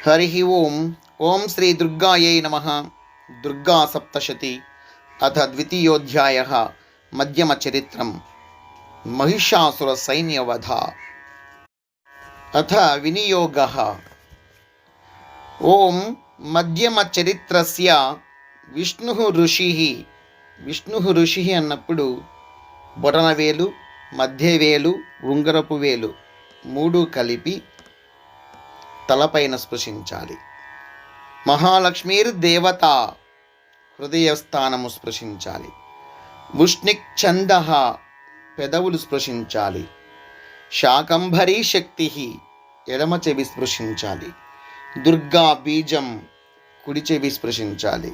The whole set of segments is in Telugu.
हरि ओम ओम श्री दुर्गायै नमः। दुर्गा सप्तशती अथ द्वितीयोऽध्यायः मध्यमचरित्रम् महिषासुरसैन्यवध। अथ विनियोगः। ओम मध्यमचरित्रस्य విష్ణుః ఋషిః అన్నప్పుడు బొటనవేలు, మధ్యవేలు, ఉంగరపు వేలు మూడు కలిపి తలపైన స్పృశించాలి. మహాలక్ష్మీర్దేవత హృదయస్థానము స్పృశించాలి. ఉష్ణిక్ ఛంద పెదవులు స్పృశించాలి. శాకంభరీ శక్తి ఎడమ చెవి స్పృశించాలి. దుర్గా బీజం కుడి చెవి స్పృశించాలి.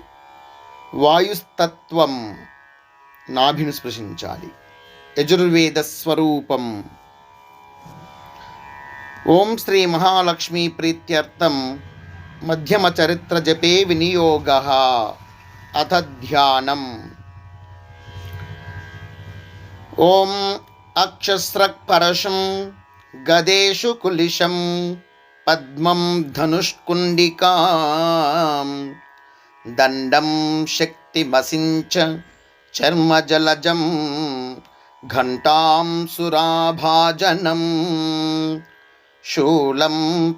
వాయుస్తత్వం నాభిని స్పృశించాలి. యజుర్వేద స్వరూపం. ఓం శ్రీ మహాలక్ష్మీ ప్రీత్యర్థం మధ్యమ చరిత్ర జపే వినియోగః. అథ ధ్యానం. ఓం అక్షస్రక్ పరశం గదేషు కులిశం పద్మం ధనుష్కుండికాం దండం శక్తిమసించ చర్మజలజం ఘంటాం సురాభాజనం శూలం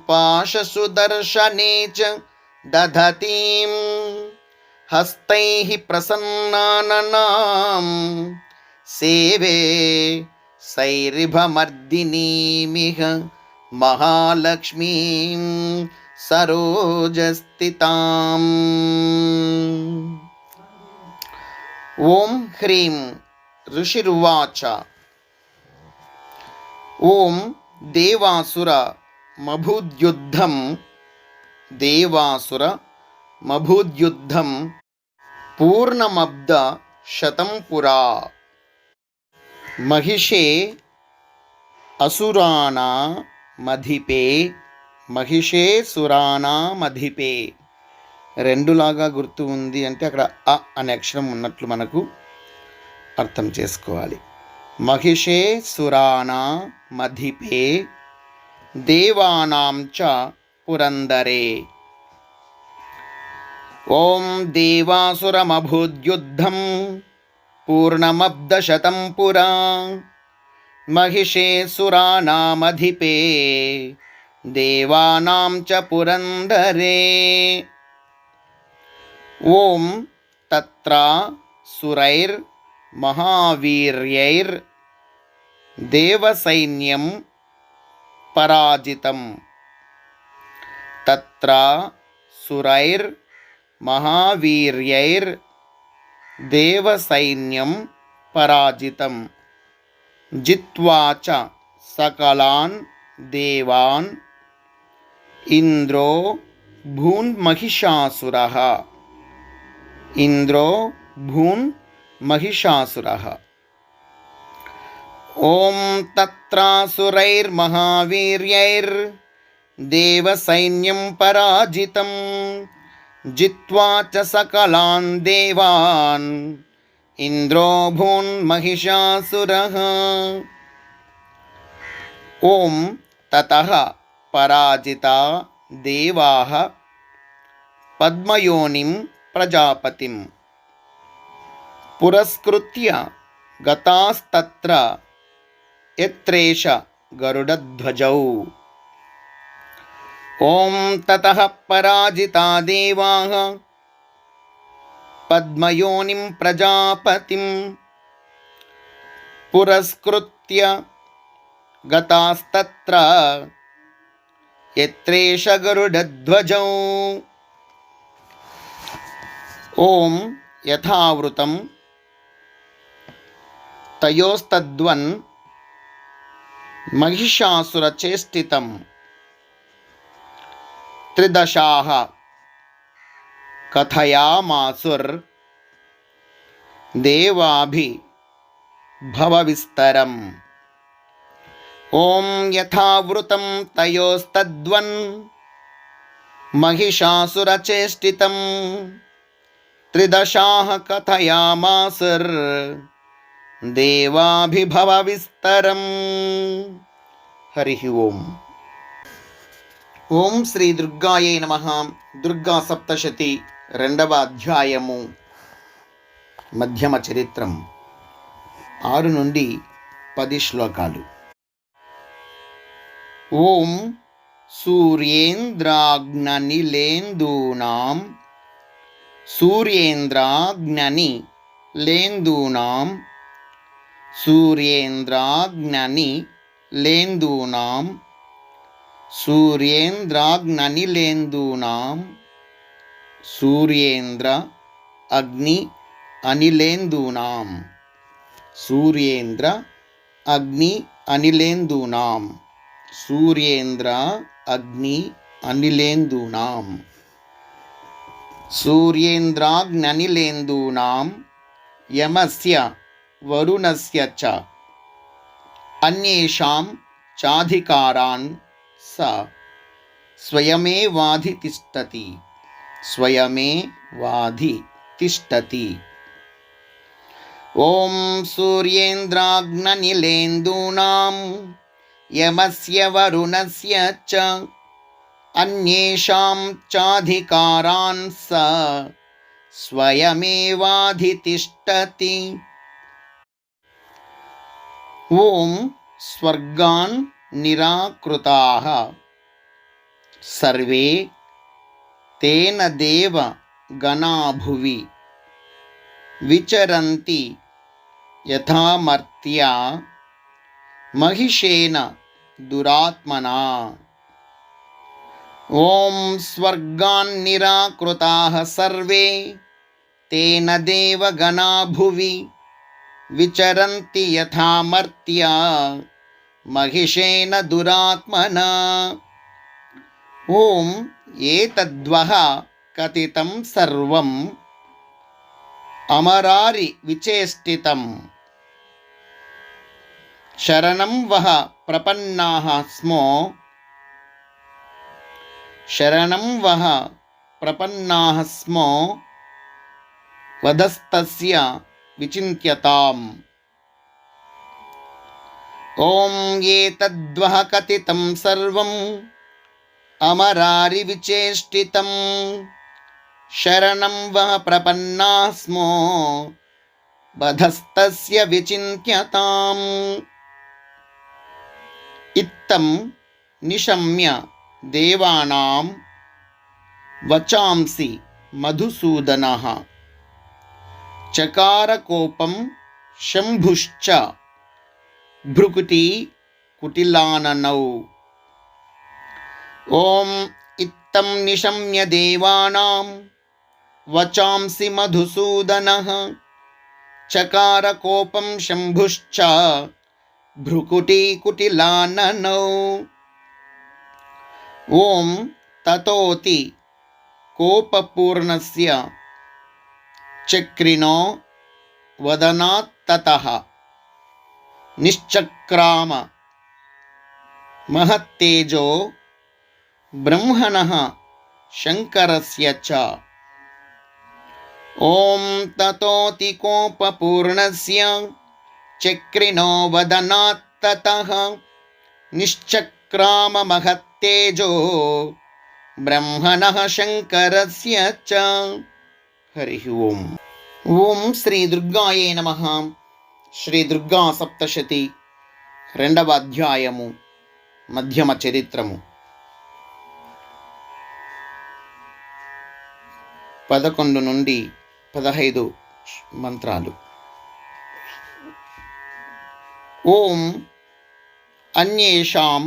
పాశసుదర్శనే చ దధతీం హస్తైః ప్రసన్నాననాం సేవే సైరిభమర్దినీమిహ మహాలక్ష్మీం సరోజస్థితాం. ఓం హ్రీం ఋషిరువాచ. ఓం దేవాసుర మభూద్యుద్ధం పూర్ణమబ్ద శతం పురా మహిషే సురానామధిపే. రెండులాగా గుర్తు ఉంది అంటే అక్కడ అ అనే అక్షరం ఉన్నట్లు మనకు అర్థం చేసుకోవాలి. మహిషే సురానామధిపే దేవానాం చ పురందరే. ఓం దేవాసురమభూద్యుద్ధం పూర్ణమబ్దశతం పురా మహిషే సురానామధిపే దేవానాం చ పురందరే. ఓం తత్ర సురైర్ మహావీర్యైర్ దేవసైన్యం పరాజితం. తత్ర సురైర్ మహావీర్యైర్ దేవసైన్యం పరాజితం జిత్వా చ సకలాన్ దేవాన్ ఇంద్రో భూన్మహిషాసురః. ఓం తత్రాసురైర్మహావీర్యైర్ దేవసైన్యం పరాజితం జిత్వా చ సకలాన్ దేవాన్ ఇంద్రో భూన్మహిషాసురః. ఓం తతః పరాజితా దేవాః పద్మయోనిం ప్రజాపతిం పురస్కృత్య గతాస్తత్ర యత్రేష గరుడధ్వజౌ. ఓం తతః పరాజితా దేవాః పద్మయోనిం ప్రజాపతిం పురస్కృత్య గతాస్తత్ర యత్రేష గరుడధ్వజౌ. ఓం యథావృతం తయోస్తద్వన్ మహిషాసురచేష్టితం త్రిదశాః కథయామాసుర్ దేవాభిభవవిస్తరం. ఓం యథావృతం తయోస్తద్వన్ మహిషాసురచేష్టితం త్రిదశాః కథయామాసుర్ దేవాభిభవవిస్తరం. హరి ఓం. ఓం శ్రీ దుర్గాయే నమః. దుర్గా సప్తశతి 2వ అధ్యాయము మధ్యమ చరిత్రం 6 నుండి 10 శ్లోకాలు. ఓం సూర్యేంద్రాగ్ననిలేందూనాం సూర్యేంద్రాగ్ననిలేందూనాం సూర్యేంద్రాగ్ననిలేందూనాం సూర్యేంద్రాగ్ననిలేందూనాం సూర్యేంద్ర అగ్ని అనిలేందూనాం సూర్యేంద్ర అగ్ని అనిలేందూనాం సూర్యేంద్ర అగ్ని అనిలేందూనాం సూర్యేంద్రాగ్ననిలేందూనాం యమస్య వరుణస్య చ అన్యేషాం చాధికారాన్ స స్వయమేవాధితిష్టతి స్వయమేవాధితిష్టతి. ఓం సూర్యేంద్రాగ్ననిలేందూనాం యమస్య వరుణస్య చ అన్యేషాం చాధికారాన్ స స్వయమేవాధితిష్టతి. ఓం స్వర్గాన్ నిరాకృతాః సర్వే తేన దేవ గణా భువి విచరంతి యథామర్త్యా మహిషేన దురాత్మనా. ఓం స్వర్గాన్ నిరాకృతాః సర్వే తేన దేవ గణా భువి విచరంతి యథామర్త్యా మహిషేన దురాత్మనా. ఓం ఏతద్వః కథితం సర్వం అమరారి విచేష్టితం శరణం వః ప్రపన్నాః స్మో శరణం వః ప్రపన్నాః స్మో వదస్తస్య విచింత్యతాం. ఓం ఏతద్వః కథితం సర్వం అమరారి విచేష్టితం శరణం వః ప్రపన్నాః స్మో వదస్తస్య విచింత్యతాం. ఇత్తం నిశమ్య దేవానాం వచాంసి మధుసూదనః చకార కోపం శంభుశ్చ భృకుటి కుటిలాననౌ. ఓం ఇత్తం నిశమ్య దేవానాం వచాంసి మధుసూదనః చకార కోపం శంభుశ్చ భృకుటి కుటిలాననౌ. ఓం తతోతి కోపపూర్ణస్య చక్రిణో వదనాత్తతః నిశ్చక్రామ మహత్తేజో బ్రహ్మణః శంకరస్య చ. ఓం తతోతి కోపపూర్ణస్య చక్రిణో వదనాత్తతః నిశ్చక్రామ మహత్తేజో బ్రహ్మణః శంకరస్య చ. హరి ఓం. ఓం శ్రీ దుర్గాయే నమః. శ్రీ దుర్గా సప్తశతి 2వ అధ్యాయము మధ్యమ చరిత్రము 11 నుండి 15 మంత్రాలు. ఓం అన్యేషాం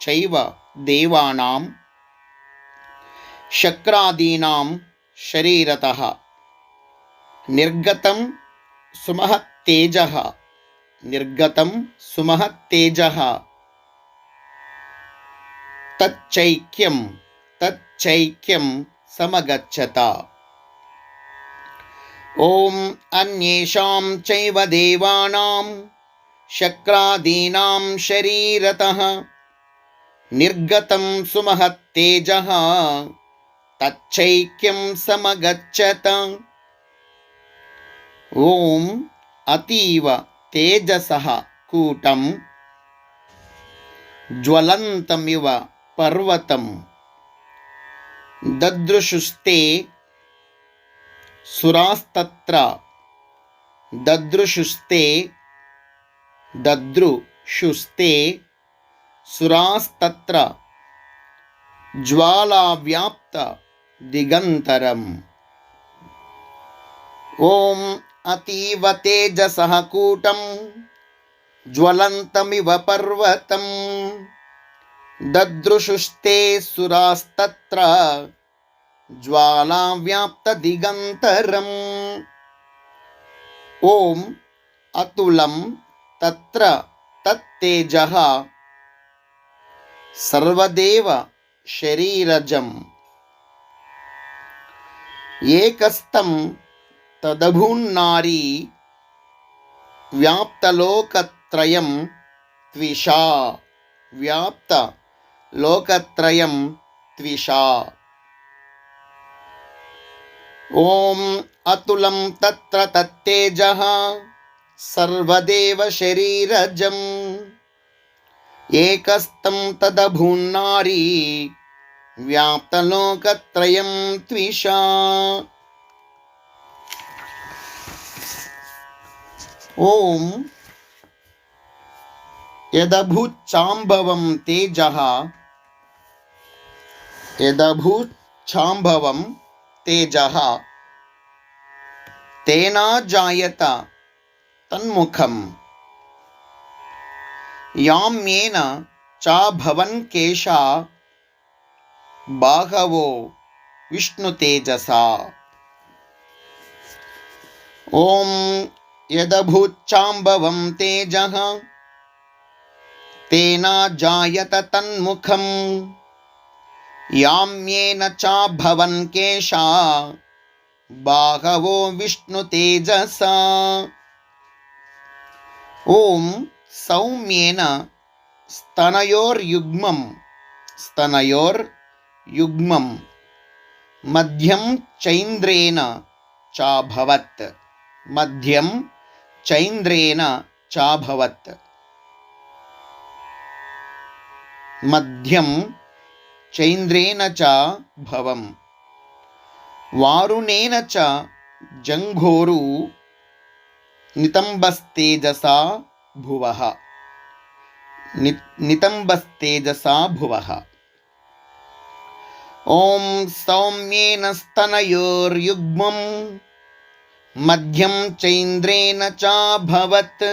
చైవ దేవానాం శక్రాదీనాం శరీరతః నిర్గతం సుమహత్తేజః నిర్గతం సుమహత్తేజః తచ్చైక్యం సమగచ్చత. ఓం అన్యేషాం చైవ దేవానాం శక్రాదీనాం శరీరతః నిర్గతం సుమహత్తేజః తచ్చైక్యం సమగచ్చత. ఓం అతీవ తేజసః కూటం జ్వలంతమివ పర్వతం దదృశుస్తే సురాస్తత్ర దదృశుస్తే దదృశుస్తే సురాస్తత్ర జ్వాలావ్యాప్త దిగంతరం. ఓం అతీవ తేజసః కూటం జ్వలంతమివ పర్వతం దదృశుస్తే సురాస్తత్ర జ్వాలావ్యాప్త దిగంతరం. ఓం అతులం తత్ర తత్తేజః సర్వదేవ శరీరజం ఏకస్తం తదభూన్నారీ వ్యాప్తలోకత్రయం త్విషా వ్యాప్తలోకత్రయం త్విషా. ఓం అతులం తత్ర తత్తేజః సర్వదేవ శరీరజం ఏకస్తం తదభూన్నారీ వ్యాప్తలోకత్రయం త్విషా. ఓం యదభూచ్ఛాంభవం తేజః యదభూచ్ఛాంభవం తేజః తేనాజాయత తన్ముఖం యామ్యేన చాభవన్ కేశా బాహవో విష్ణుతేజసా. ఓం యదభూచ్ఛాంభవం తేజః తేనాజాయత తన్ముఖం యామ్యేన చాభవన్ కేశా బాహవో విష్ణుతేజసా. ఓం సౌమ్యేన స్తనయోర్యుగ్మం మధ్యం చైంద్రేణ చాభవత్ మధ్యం చైంద్రేణ చాభవత్ మధ్యం చైంద్రేణ చ భవం వారుణేన చ జంఘోరు నితంబస్తేజసా భువః నితంబస్తేజసా భువః. ఓం సౌమ్యేన స్తనయోర్యుగ్మం మధ్యం చైంద్రేణ చాభవత్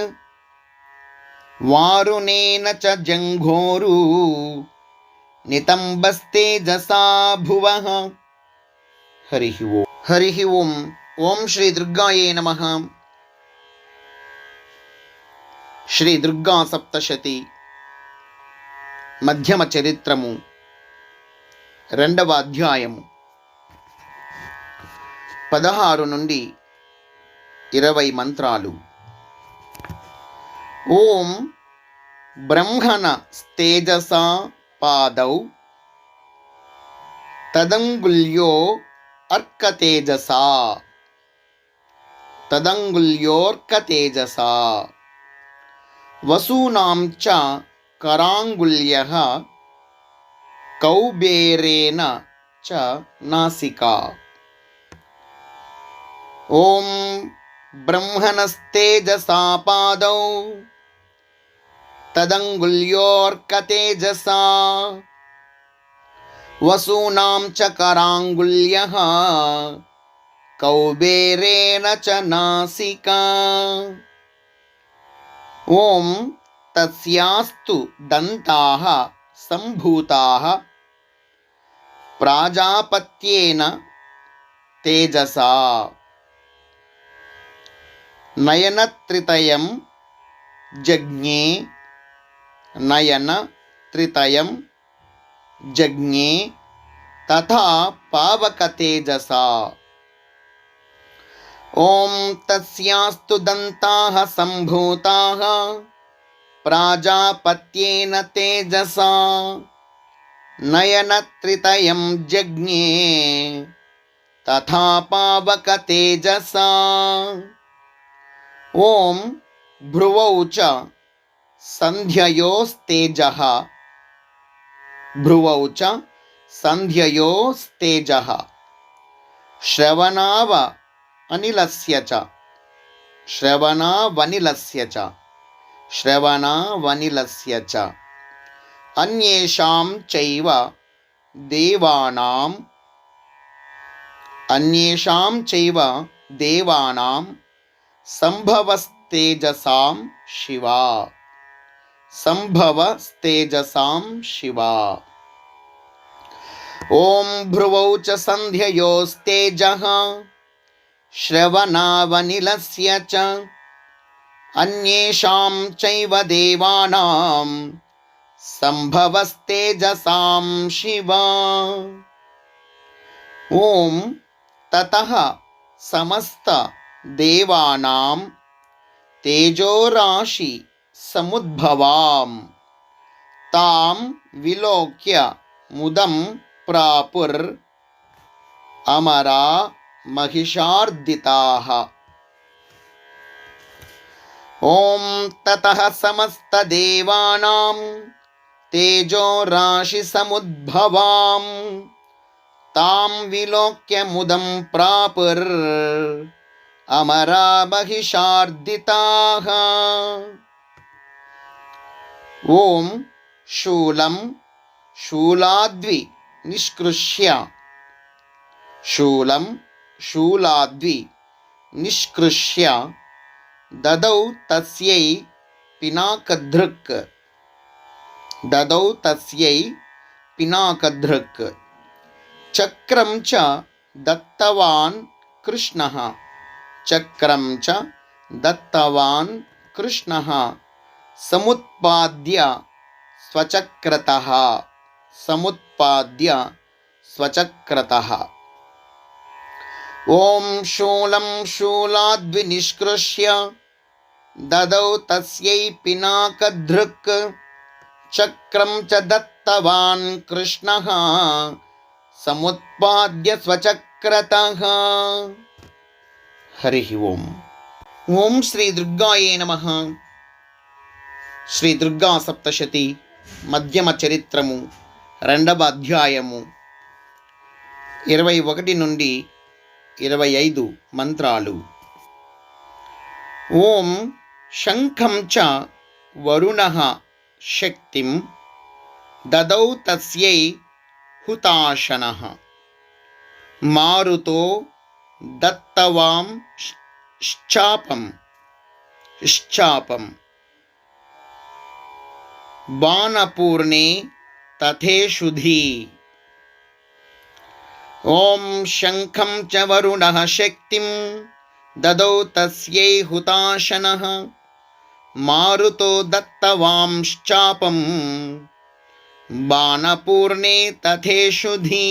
వారుణేన చ జంఘోరు నితంబస్తేజసా భువః. హరి ఓం. ఓం శ్రీ దుర్గాయే నమః. శ్రీ దుర్గా సప్తశతి మధ్యమ చరిత్రము 2వ అధ్యాయము 16 నుండి 20 మంత్రాలు. ఓం బ్రహ్మణ తేజసా పాదౌ తదంగుల్యో అర్కతేజసా తదంగుల్యోర్కతేజసా వసూనాం చ कराङ्गुल्यः कौबेरेण च नासिका. ॐ ब्रह्मणस्तेजसा पादौ तदङ्गुल्योऽर्कतेजसा वसूनां च कराङ्गुल्यः कौबेरेण च नासिका. ॐ तस्यास्तु दन्ताः सम्भूताः प्राजापत्येन तेजसा नयनत्रितयं जज्ञे नयनत्रितयं जज्ञे तथा पावकतेजसा. ॐ तस्यास्तु दन्ताः सम्भूताः प्राजापत्येन तेजसा नयनत्रितयं जज्ञे तथा पावकतेजसा. ॐ भ्रुवौ च सन्ध्ययोस्तेजः भ्रुवौ च సంధ్యయోస్తేజః శ్రవణావ అనిలస్య చ శ్రవణావనిలస్య చ శ్రవణావనిలస్య చ అన్యేషాం చైవ దేవానాం అన్యేషాం చైవ దేవానాం సంభవస్తేజసాం శివా సంభవస్తేజసాం శివా. ఓం భ్రువౌ చ సంధ్యయోస్తేజః శ్రవణావనిలస్య చ అన్యేషాం చైవ దేవానాం సంభవస్తేజసాం శివా. ఓం తతః సమస్త దేవానాం తేజోరాశి సముద్భవాం తాం విలోక్య ముదం ప్రాపుర్ అమరా మహిషార్దితాః. ఓం తతః సమస్త దేవానాం తేజోరాశి సముద్భవాం తాం విలోక్య ముదం ప్రాపుర్ అమరా మహిషార్దితాః. ఓం శూలం శూలాద్వి నిష్కృష్య శూలం శూలాద్వి నిష్కృష్య దదౌ తస్యై పినాకధృక్ దదౌ తస్యై పినాకధృక్ చక్రం చ దత్తవాన్ కృష్ణః చక్రం చ దత్తవాన్ కృష్ణః సముత్పాద్య స్వచక్రతః సముత్పాద్య స్వచక్రతః. ఓం శూలం శూలాద్వి నిష్కృష్య దదౌ తస్యై పినాకధృక్ చక్రం చ దత్తవాన్ కృష్ణః సముత్పాద్య స్వచక్రతః. హరి ఓం. ఓం శ్రీ దుర్గాయే నమః. శ్రీ దుర్గా సప్తశతి మధ్యమ చరిత్రము 2వ అధ్యాయము 21 నుండి 25 మంత్రాలు. ఓం శంఖం చ వరుణః శక్తిం దదౌ తస్యై హుతాశనః మారుతో దత్తవాం శాపం బాణపూర్ణే తథేషుధి. ఓం శంఖం చ వరుణః శక్తిం దదౌ తస్యై హుతాశనః మారుతో దత్తవాం శాపం బాణపూర్ణే తథేషుధి.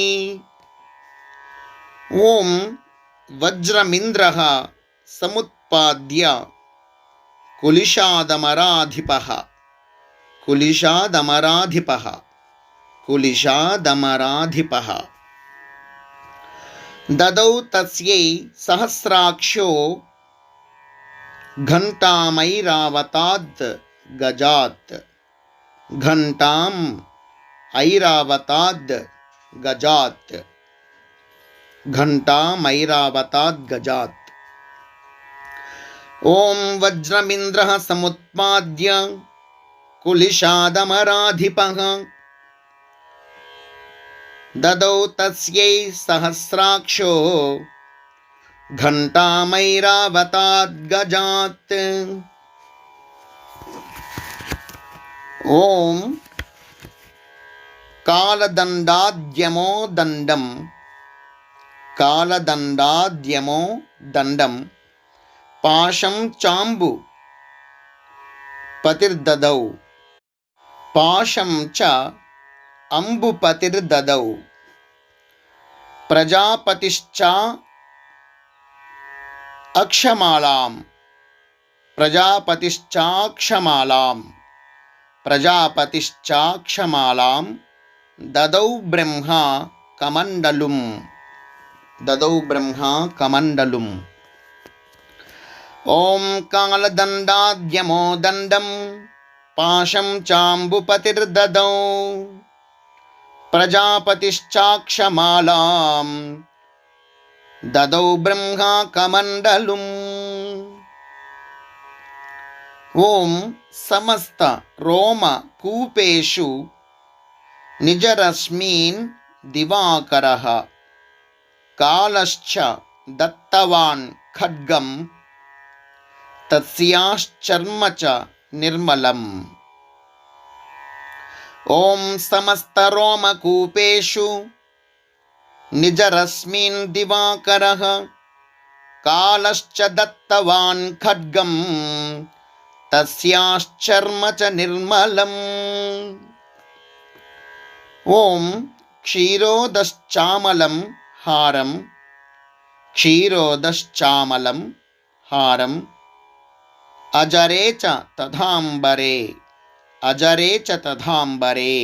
ఓం వజ్రమింద్రః సముత్పాద్య కులిశాదమరాధిపః దదౌ తస్యై సహస్రాక్షో ఘంటామైరావతాద్ గజాత్ ఘంటామైరావతాద్ గజాత్. ఓం వజ్రమింద్రః సముత్పాద్య కులిశాదమరాధిపః దదౌ తస్యై సహస్రాక్షో ఘంటామైరావతాద్ గజాత్. ఓం కాలదండాద్యమో దండం పాశం చాంబు పతిర్దదౌ పాశం చ అంబుపతిర్దదౌ ప్రజాపతిశ్చ అక్షమాలాం దదౌ బ్రహ్మా కమండలుం. ఓం కాలదండాద్యమో దండం పాశం చాంబుపతిర్దదౌ ప్రజాపతిశ్చాక్షమాలాం దదౌ బ్రహ్మా కమండలుం. ఓం సమస్త రోమ కూపేషు నిజరశ్మీన్ దివాకరః కాలశ్చ దత్తవాన్ ఖడ్గం తస్యాశ్చర్మ చ నిర్మలం. ఓం సమస్త రోమకూపేషు నిజరశ్మీన్ దివాకరః కాలశ్చ దత్తవాన్ ఖడ్గం తస్యాశ్చర్మ చ నిర్మలం. ఓం క్షీరోదశ్చామలం హారం క్షీరోదశ్చామలం హారం అజరే చ తథాంబరే అజరే చ తథాంబరే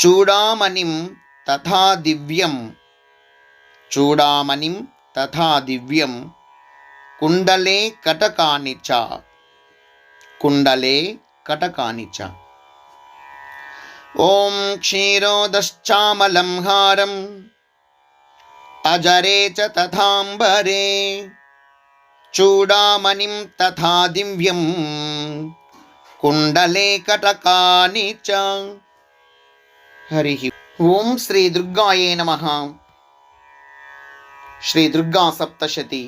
చూడామణిం తథా దివ్యం చూడామణిం తథా దివ్యం కుండలే కటకాని చ కుండలే కటకాని చ. ఓం క్షీరోదశ్చామలం హారం అజరే చ తథాంబరే చూడామణిం తథా దివ్యం కుండలే కటకాని చ. హరి ఓం శ్రీ దుర్గాయే నమః. శ్రీ దుర్గా సప్తశతి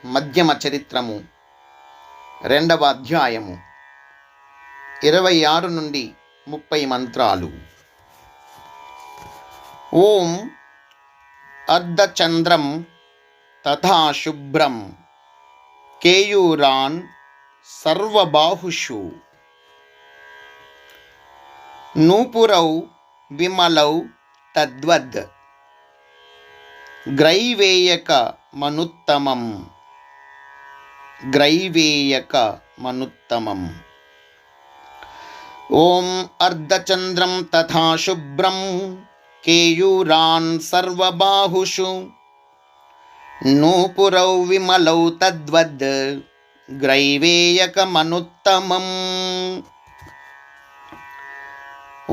మధ్యమ చరిత్రము 2వ అధ్యాయము 26 నుండి 30 మంత్రాలు. ఓం అర్ధచంద్రం తథా శుభ్రం కేయూరాన్ సర్వబాహుషు నూపురౌ విమలౌ తద్వద్ గ్రైవేయక మనుత్తమం గ్రైవేయక మనుత్తమం. ఓం అర్ధచంద్రం తథా శుభ్రం కేయూరాన్ సర్వబాహుషు నూపురౌ విమలౌ తద్వద్ గ్రైవేయక మనుత్తమం.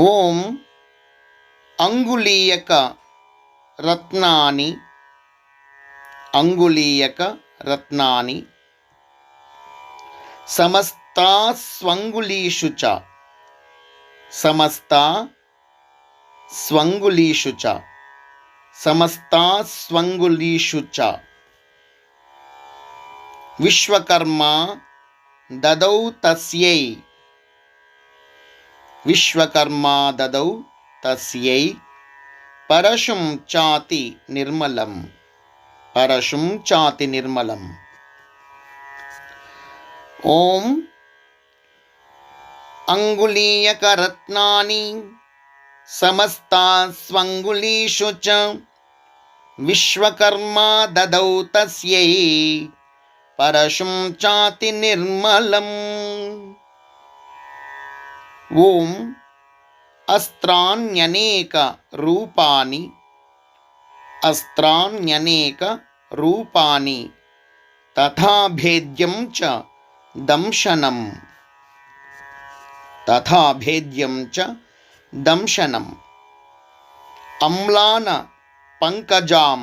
ఓం అంగుళీయక రత్నాని అంగుళీయక రత్నాని సమస్తా స్వంగుళీషు చ సమస్తా స్వంగుళీషు చ సమస్తా స్వంగుళీషు చ. విశ్వకర్మ దదౌ తస్యై విశ్వకర్మ దదౌ తస్యై పరశుం చాతి నిర్మలం పరశుం చాతి నిర్మలం. ఓం అంగుళీయక రత్నాని సమస్తా స్వంగుళీషు చ విశ్వకర్మ దదౌ తస్యై పరశుం చాతి నిర్మలం. ఓం అస్త్రాణ్యనేక రూపాని అస్త్రాణ్యనేక రూపాని తథా భేద్యం చ దంశనం తథా భేద్యం చ దంశనం. అమ్లాన పంకజాం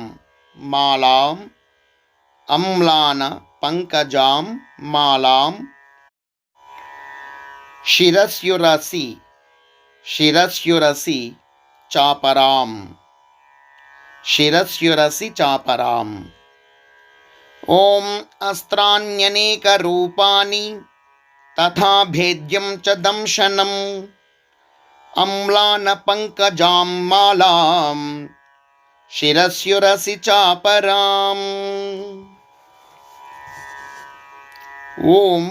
మాలాం అమ్లాన పంకజాం మాలాం శిరస్యురసి శిరస్యురసి చాపరాం శిరస్యురసి చాపరాం. ఓం అస్త్రాణ్యనేక రూపాని తథా భేద్యం చ దంశనం అమ్లాన పంకజాం మాలాం శిరస్యురసి చాపరాం. ఓం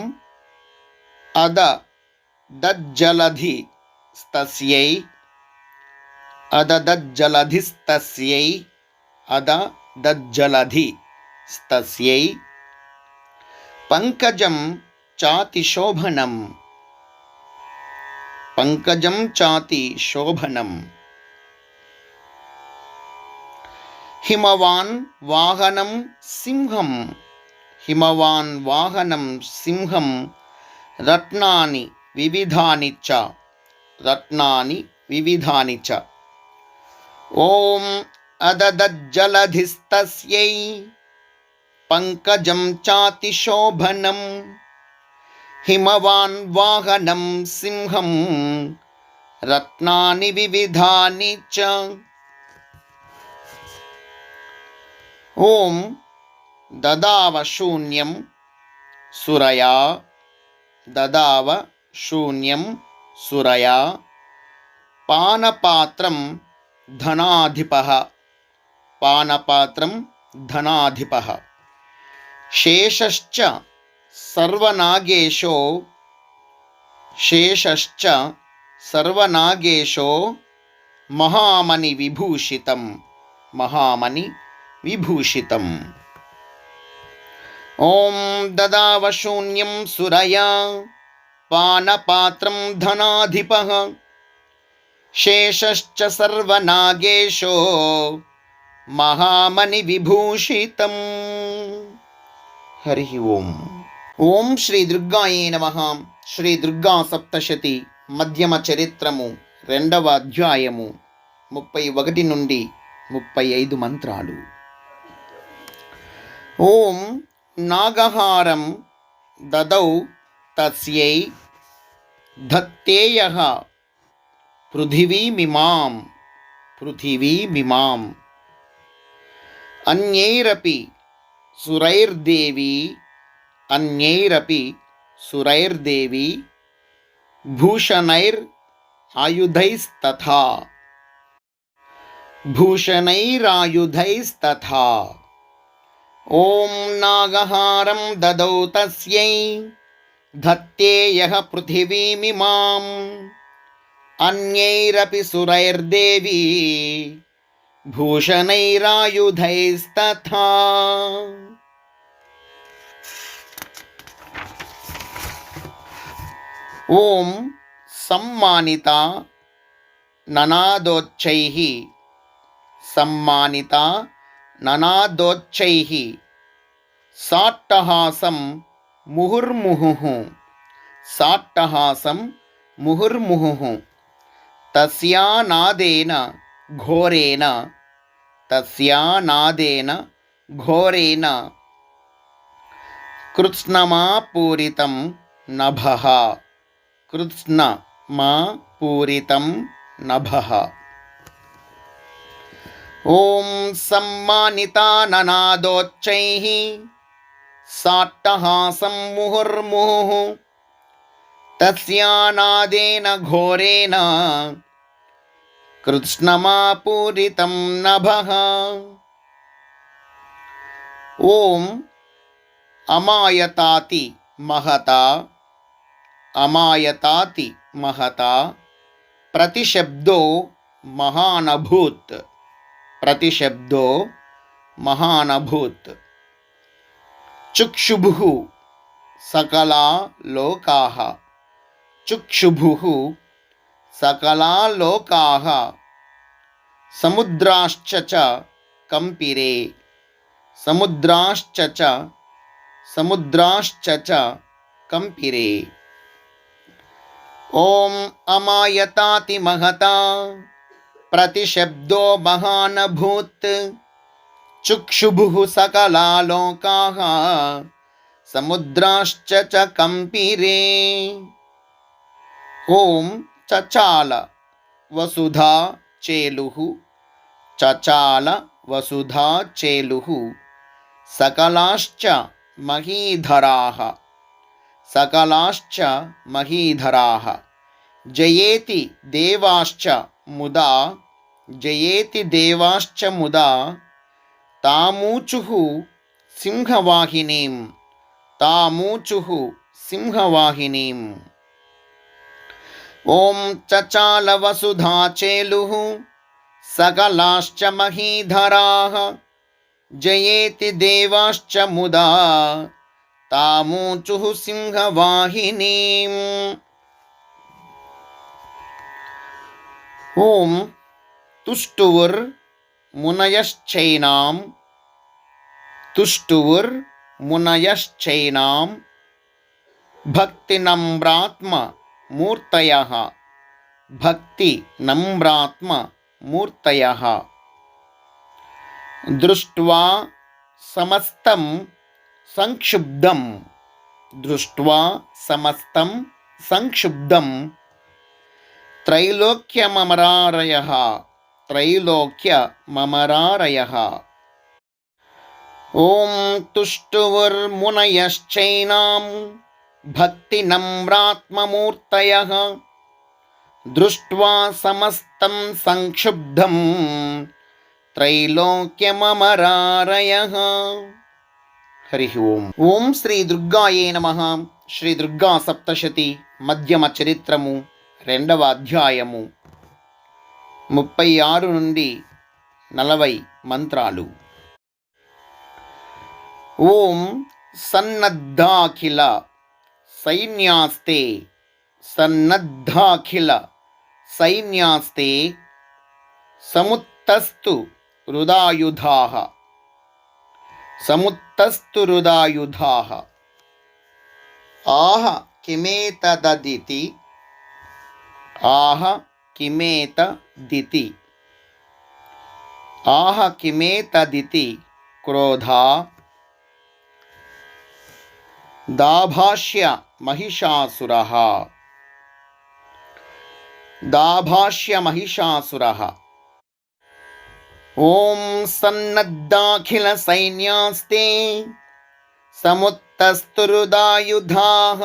అద దజ్జలధి స్తస్యై అదదజ్జలధిస్తస్యై అదదజ్జలధి స్తస్యై పంకజం చాతి శోభనం పంకజం చాతి శోభనం. హిమవాన్ వాహనం సింహం హిమవాన్ వాహనం సింహం రత్నాని వివిధాని చ రత్నాని వివిధాని చ. ఓం అదదజ్జలధిస్తస్యై పంకజం చాతిశోభనం హిమవాన్ వాహనం సింహం రత్నాని వివిధాని చ. ఓం దదావ శూన్యం సురయా దదావ శూన్యం సురయా పానపాత్రం ధనాధిపః పానపాత్రం ధనాధిపః శేషశ్చ సర్వనాగేశో శేషశ్చ సర్వనాగేశో మహామణి విభూషితం మహామణి విభూషితం. ఓం దదావ శూన్యం సురయా పానపాత్రం ధనాధిపః శేషశ్చ సర్వనాగేశో మహామణి విభూషితం. హరి ఓం. ఓం శ్రీ దుర్గాయే నమః. శ్రీ దుర్గా సప్తశతి మధ్యమ చరిత్రము 2వ అధ్యాయము 31 నుండి 35 మంత్రాలు. ఓం నాగహారం దదౌ తస్యై ధత్తేయః పృథివీమిమాం అన్యైరపి సురైర్దేవి భూషణైరాయుధైస్తథా. ఓం నాగహారం దదౌ తస్యై ధత్తేయః పృథివీమిమాం అన్యైరపి సురైర్దేవి భూషణైరాయుధైస్తథా. ఓం సమ్మానితా ననాదోచ్చైః సాట్టహాసం ముహుర్ముహుః తస్యానాదేన ఘోరేణ కృత్స్నమాపూరితం నభః. ఓం సమ్మానితా ననాదోచ్చైః సాట్టహాసం ముహుర్ముహుః తస్యానాదేన ఘోరేణ కృత్స్నమాపూరితం నభః. ఓం అమాయతాతి మహతా ప్రతిశబ్దో మహానభూత్. చుక్షుభుః సకలా లోకాః సముద్రాశ్చ కంపిరే. ఓం అమాయతాతి మహతా ప్రతిశబ్దో మహానభూత్ చుక్షుభుః సకలా లోకాః సముద్రాశ్చ కంపిరే. ఓం చచాల వసుధా చేలుః సకలాశ్చ మహీధరాః జయేతి దేవాశ్చ ముదా తామూచుః సింహవాహినీం. ఓం చచాల వసుధా చేలుః సకలాశ్చ మహీధరాః జయేతి దేవాశ్చ ముదా తామూచుః సింహవాహినీం. ఓం తుష్టువుర్మునయశ్చైనాం భక్తినమ్రాత్మ మూర్తయః భక్తి నమ్రాత్మ మూర్తయః దృష్ట్వా సమస్తం సంక్షుబ్ధం దృష్ట్వా సమస్తం సంక్షుబ్ధం త్రైలోక్యమమరారయః త్రైలోక్యమమరారయః ఓం తుష్టువుర్మునయశ్చైనాం భక్తినమ్రాత్మమూర్తయః దృష్ట్వా సమస్తం సంక్షుబ్ధం త్రైలోక్యమమరారయః. హరి ఓం. ఓం శ్రీ దుర్గాయే నమః. శ్రీ దుర్గా సప్తశతి మధ్యమ చరిత్రము 2వ అధ్యాయము 36 నుండి 40 మంత్రాలు. ఓం సన్నద్ధాఖిల సైన్యాస్తే సన్నద్ధాఖిల సైన్యాస్తే సముత్తస్తు హృదాయుధాః సముత్తస్తు హృదాయుధాః ఆహ కిమేతదితి ఆహ కిమేతదితి ఆహ కిమేతదితి క్రోధా దాభాష్య మహిషాసురః దాభాష్య మహిషాసురః. ఓం సన్నద్ధాఖిల సైన్యాస్తే సముత్తస్తు హృదాయుధాః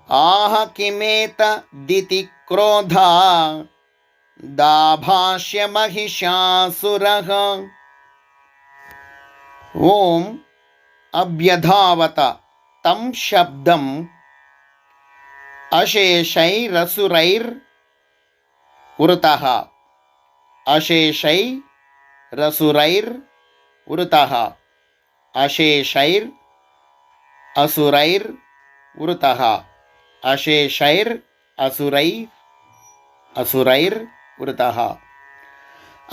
ఆహ కిమేతదితి క్రోధా దాభాష్య మహిషాసురః. ఓం అభ్యధావత తం శబ్దం అశేషైరసురైర్వృతః అశేషైరసురైర్వృతః అశేషైరసురైర్వృతః అశేషైరసురైర్వృతః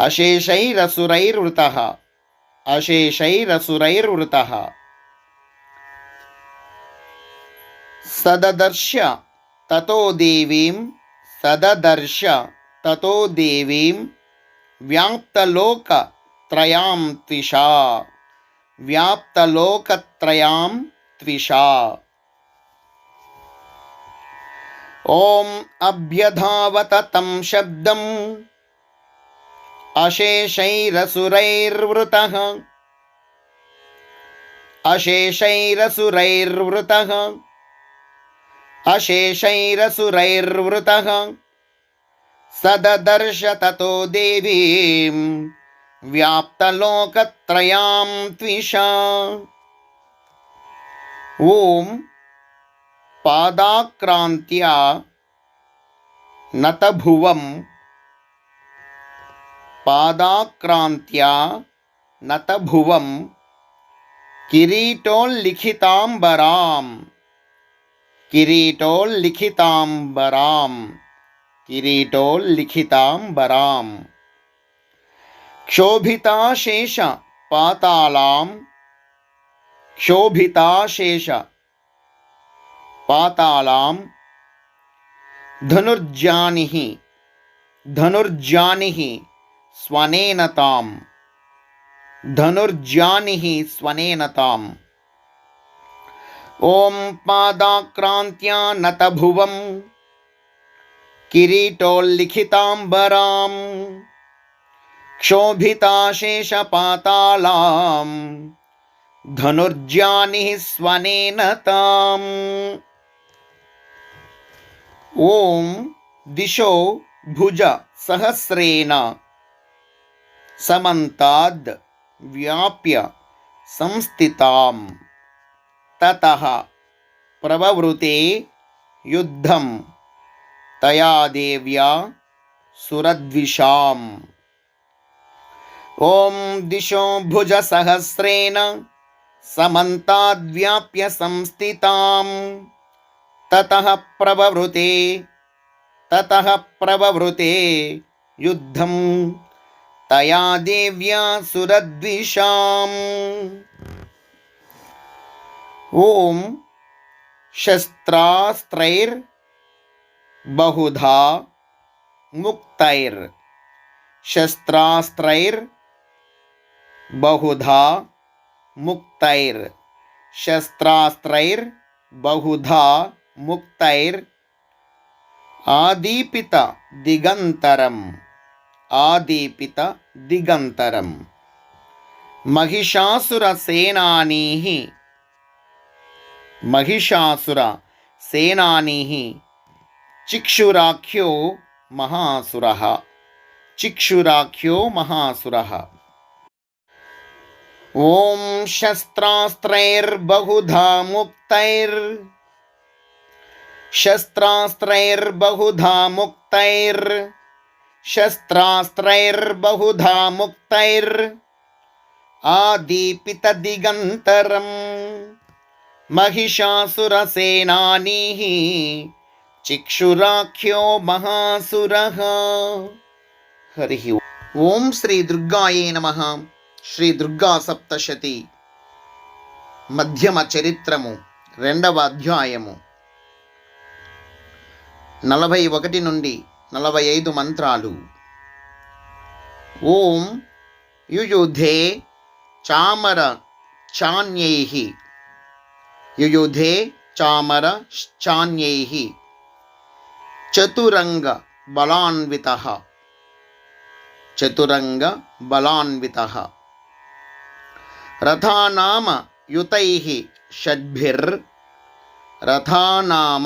అశేషైరసురైర్వృతః అశేషైరసురైర్వృతః. సదదర్శ తతో దేవీం సదదర్శ తతో దేవీం వ్యాప్తలోకత్రయాం త్విషా వ్యాప్తలోకత్రయాం త్విషా. ఓం అభ్యధావత తం శబ్దం అశేషైరసురైర్వృతః అశేషైరసురైర్వృతః అశేషైరసురైర్వృతః సదదర్శ తతో దేవీం వ్యాప్తలోకత్రయాం త్విషా. ఓం పాదాక్రాంత్యా నతభువం పాదాక్రాంత్యా నతభువం కిరీటోల్లిఖితాంబరాం కిరీటోల్లిఖితాంబరాం కిరీటోల్లిఖితాంబరాం క్షోభితాశేష పాతాళాం క్షోభితాశేష పాతాళాం ధనుర్జానిః ధనుర్జానిః స్వనేన తాం ధనుర్జానిః స్వనేన తాం. ఓం పాదాక్రాంత్యా నతభువం కిరీటోల్లిఖితాంబరాం క్షోభితాశేషపాతాళాం ధనుర్జానిః స్వనేన తాం. ఓం దిశో భుజ సహస్రేణ సమంతాద్ వ్యాప్య సంస్థితాం తతః ప్రవవృతే యుద్ధం తయా దేవ్యా సురద్విషాం. ఓం దిశో భుజ సహస్రేణ సమంతాద్వ్యాప్య సంస్థితాం తతః ప్రవవృతే యుద్ధం తయా దేవ్యా సురద్విషాం. ఓం శస్త్రాస్త్రైర్ బహుధా मुक्तैर् शस्त्रास्त्रैर् बहुधा मुक्तैर् शस्त्रास्त्रैर् बहुधा मुक्तैर् आदीपित दिगंतरम आदीपित दिगंतरम महिषासुर सेनानीः महिषासुर सेनानीः चिक्षुराख्यो महासुरः चिक्षुराख्यो महासुरः ओम शस्त्रास्त्रैर्बहुधा मुक्तैर् शस्त्रास्त्रैर्बहुधा मुक्तैर् शस्त्रास्त्रैर्बहुधा मुक्तैर् आदीपित दिगंतरम महिषासुरसेनानीः चिक्षुराख्यो महासुरः हरि ओम श्री दुर्गाये नमः శ్రీ దుర్గా సప్తశతి మధ్యమ చరిత్రము 2వ అధ్యాయము 41 నుండి 45 మంత్రాలు. ఓం యుయుధే చామర చాన్యైః యుయుధే చామర చాన్యైః చతురంగ బలాన్వితః చతురంగ బలాన్వితః రథానామ యుతైః షడ్భిర్ రథానామ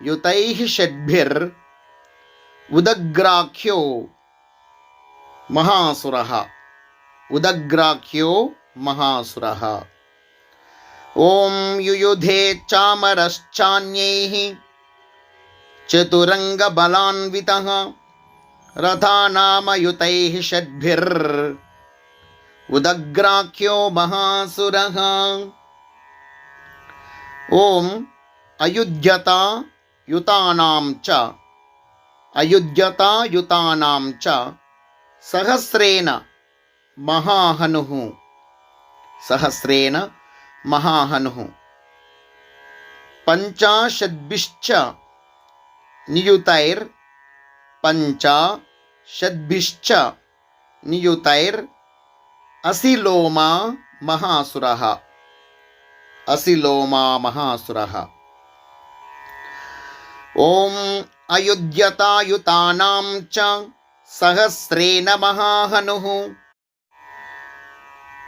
యుతైః షడ్భిర్ ఉదగ్రాఖ్యో మహాసురః ఉదగ్రాఖ్యో మహాసురః ఓం యుయుధే చామరశ్చాన్యైః చతురంగ బలాన్వితః రథానామ యుతైః షడ్భిర్ ఉదగ్రాఖ్యో మహాసురః ఓం అయుధ్యతా యుతానాం చ అయుధ్యతా యుతానాం చ సహస్రేణ మహాహనుః సహస్రేణ మహాహనుః పంచాశద్భిశ్చ నియుతైర్ పంచాశద్భిశ్చ నియుతైర్ అసిలోమా మహాసురః అసిలోమా మహాసురః ఓం అయుధ్యతాయుతానాం చ సహస్రేణ మహాహనుః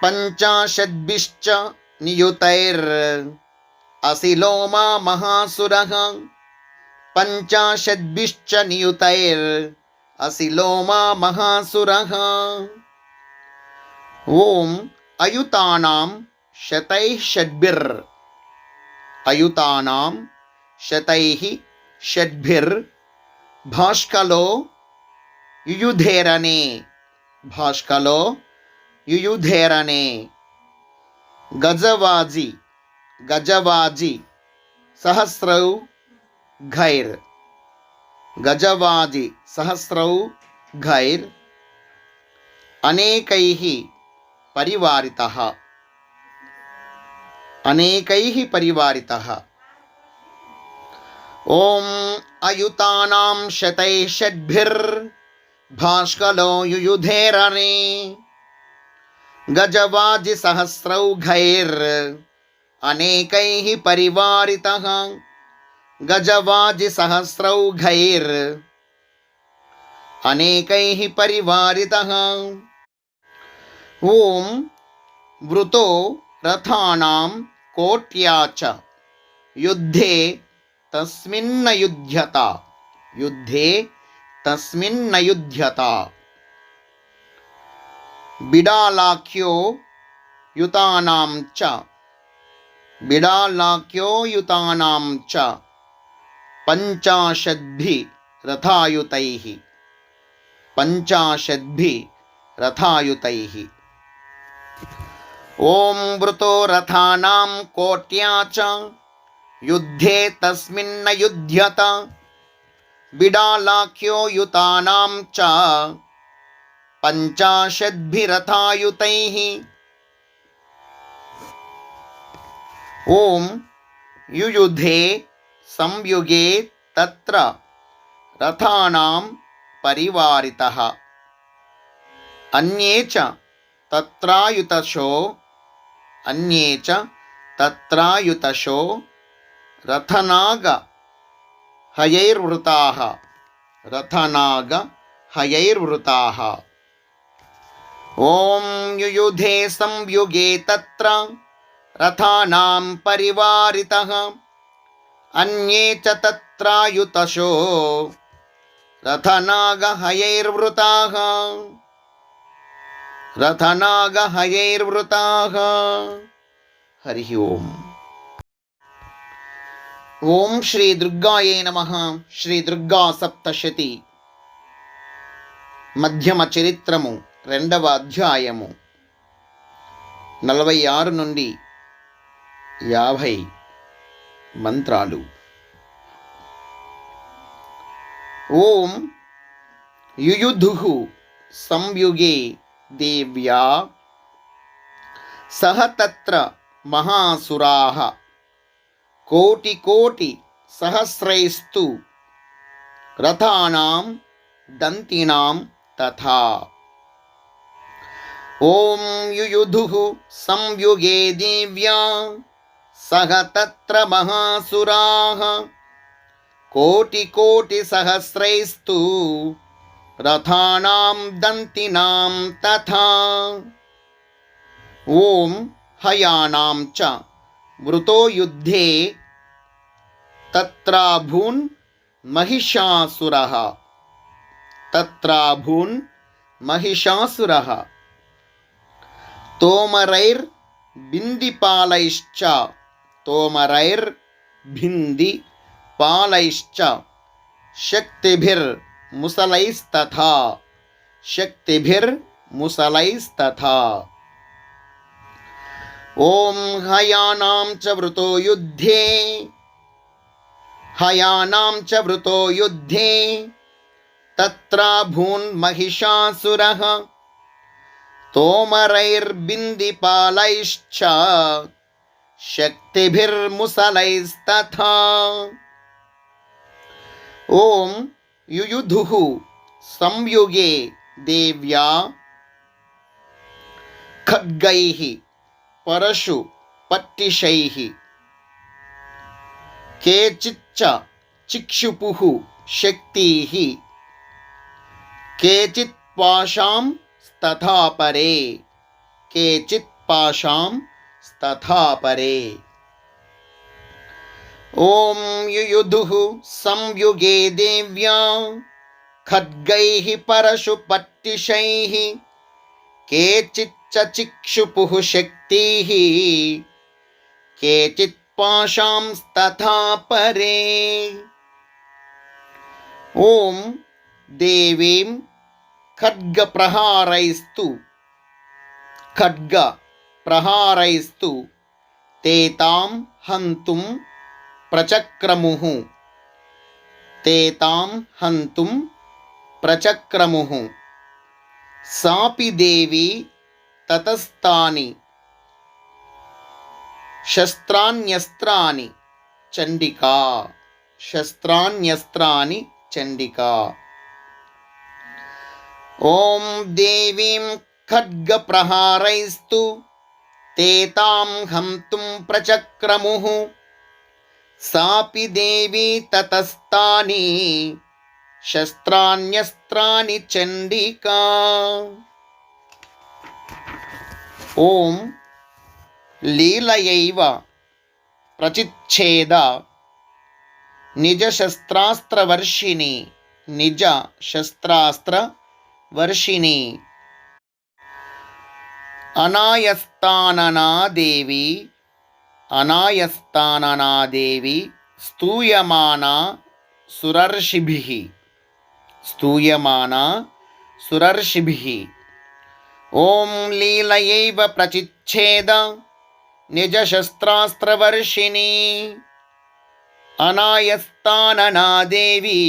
పంచాశద్భిశ్చ నియుతైర్ అసిలోమా మహాసురః పంచాశద్భిశ్చ నియుతైర్ అసిలోమా మహాసురః ఓం అయుతానాం శతైః షడ్భిర్ అయుతానాం శతైః షడ్భిర్ భాష్కలో యుయుధేరనే భాష్కలో యుయుధేరనే గజవాజి గజవాజి సహస్రౌ घैर गजवाजी सहस्रौ घैर अनेकैः परिवारितः अनेकैः परिवारितः ओम अयुतानां शतैः षड्भिर भास्कलो युयुधेरणे गजवाजी सहस्रौ घैर अनेकैः परिवारितः गजवाजि सहस्रौ घैर अनेकैः परिवारितः ओम वृतो रथानां कोट्या च युद्धे तस्मिन्नयुध्यता युद्धे तस्मिन्नयुध्यता बिडालाख्यो युतानां च बिडालाख्यो युतानां च पंचाशद्भि रथायुतैः पंचाशद्भि रथायुतैः ओम वृतो रथानां कोट्या च युद्धे तस्मिन्न युध्यत बिडालाख्यो युतानां च पंचाशद्भि रथायुतैः ओम युयुधे संयुगे तत्र रथानां పరివారితః అన్యే చ తత్రాయుతశో అన్యే చ తత్రాయుతశో రథనాగ హయైర్వృతాః రథనాగ హయైర్వృతాః ఓం యుయుధే సంయుగే తత్ర రథానాం పరివారితః అన్యే చ తత్రాయుతశో రథనాగ హయైర్వృతాః రథనాగ హయైర్వృతాః. హరి ఓం. ఓం శ్రీ దుర్గాయే నమః. శ్రీ దుర్గా సప్తశతి మధ్యమ చరిత్రము 2వ అధ్యాయము 46 నుండి 50 మంత్రాలు. ఓం యుయుధుః సంయుగే దేవ్యా సహ తత్ర మహాసురాః కోటి కోటి సహస్రైస్తు రథానాం దంతినాం తథా. ఓం యుయుధుః సంయుగే దేవ్యా సహ తత్ర మహాసురాః కోటి కోటి సహస్రైస్తు రథానాం దంతినాం తథా. ఓం హయానాం చ మృతో యుద్ధే తత్రాభూన్ మహిషాసురః తత్రాభూన్ మహిషాసురః తోమరైర్ బిందిపాలైశ్చ తోమరైర్ భింది పాలైశ్చ శక్తిభిర్ ముసలైస్తథా శక్తిభిర్ ముసలైస్తథా. ఓం హయానాం చ వృతో యుద్ధే హయానాం చ వృతో యుద్ధే తత్రాభూన్ మహిషాసురః తోమరైర్బిందిపాలైశ్చ శక్తిభిర్ముసలైస్తథా. ఓం యుయుధుః సంయుగే దేవ్యా ఖడ్గైః పరశు పట్టిషైః కేచిచ్చ చిక్షుపుః శక్తిః కేచిత్ పాశాం తథా పరే కేచిత్ పాశాం తథా పరే. ఓం యుయుధుః సంయుగే దేవ్యా ఖడ్గైః పరశు పట్టిషైః కేచిచ్చ చిక్షుపుః శక్తిః కేచిత్ పాశాం తథా పరే. ఓం దేవీం ఖడ్గప్రహారైస్తు తేతాం హంతుం ప్రచక్రముః తేతాం హంతుం ప్రచక్రముః. సాపి దేవి తతస్తాని శస్త్రాణ్యస్త్రాణి చండికా శస్త్రాణ్యస్త్రాణి చండికా. ఓం దేవీం ఖడ్గప్రహారైస్తు తేతాం హంతుం ప్రచక్రముః సాపి దేవీ తతస్తాని శస్త్రాణ్యస్త్రాణి చండికా. ఓం లీలయైవ ప్రచిచ్ఛేద నిజ శస్త్రాస్త్రవర్షిణి నిజ శస్త్రాస్త్రవర్షిణి. అనాయస్తాననాదేవి అనాయస్తాననాదేవి స్తూయమానా సురర్షిభిః స్తూయమానా సురర్షిభిః. ఓం లీలయైవ ప్రచిచ్ఛేద నిజ శస్త్రాస్త్రవర్షిణి అనాయస్తాననాదేవి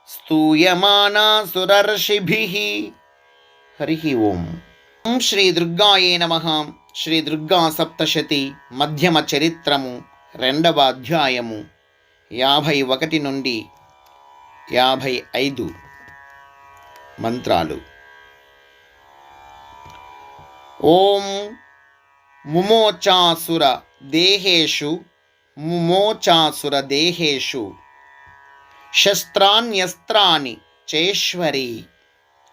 స్తూయమానా సురర్షిభిః. హరి ఓం. ఓం శ్రీ దుర్గాయే నమః. శ్రీ దుర్గా సప్తశతి మధ్యమ చరిత్రము 2వ అధ్యాయము 51 నుండి 55 మంత్రాలు. ఓం ముమోచాసుర దేహేషు ముమోచాసుర దేహేషు శస్త్రాన్యస్త్రాని చేశ్వరి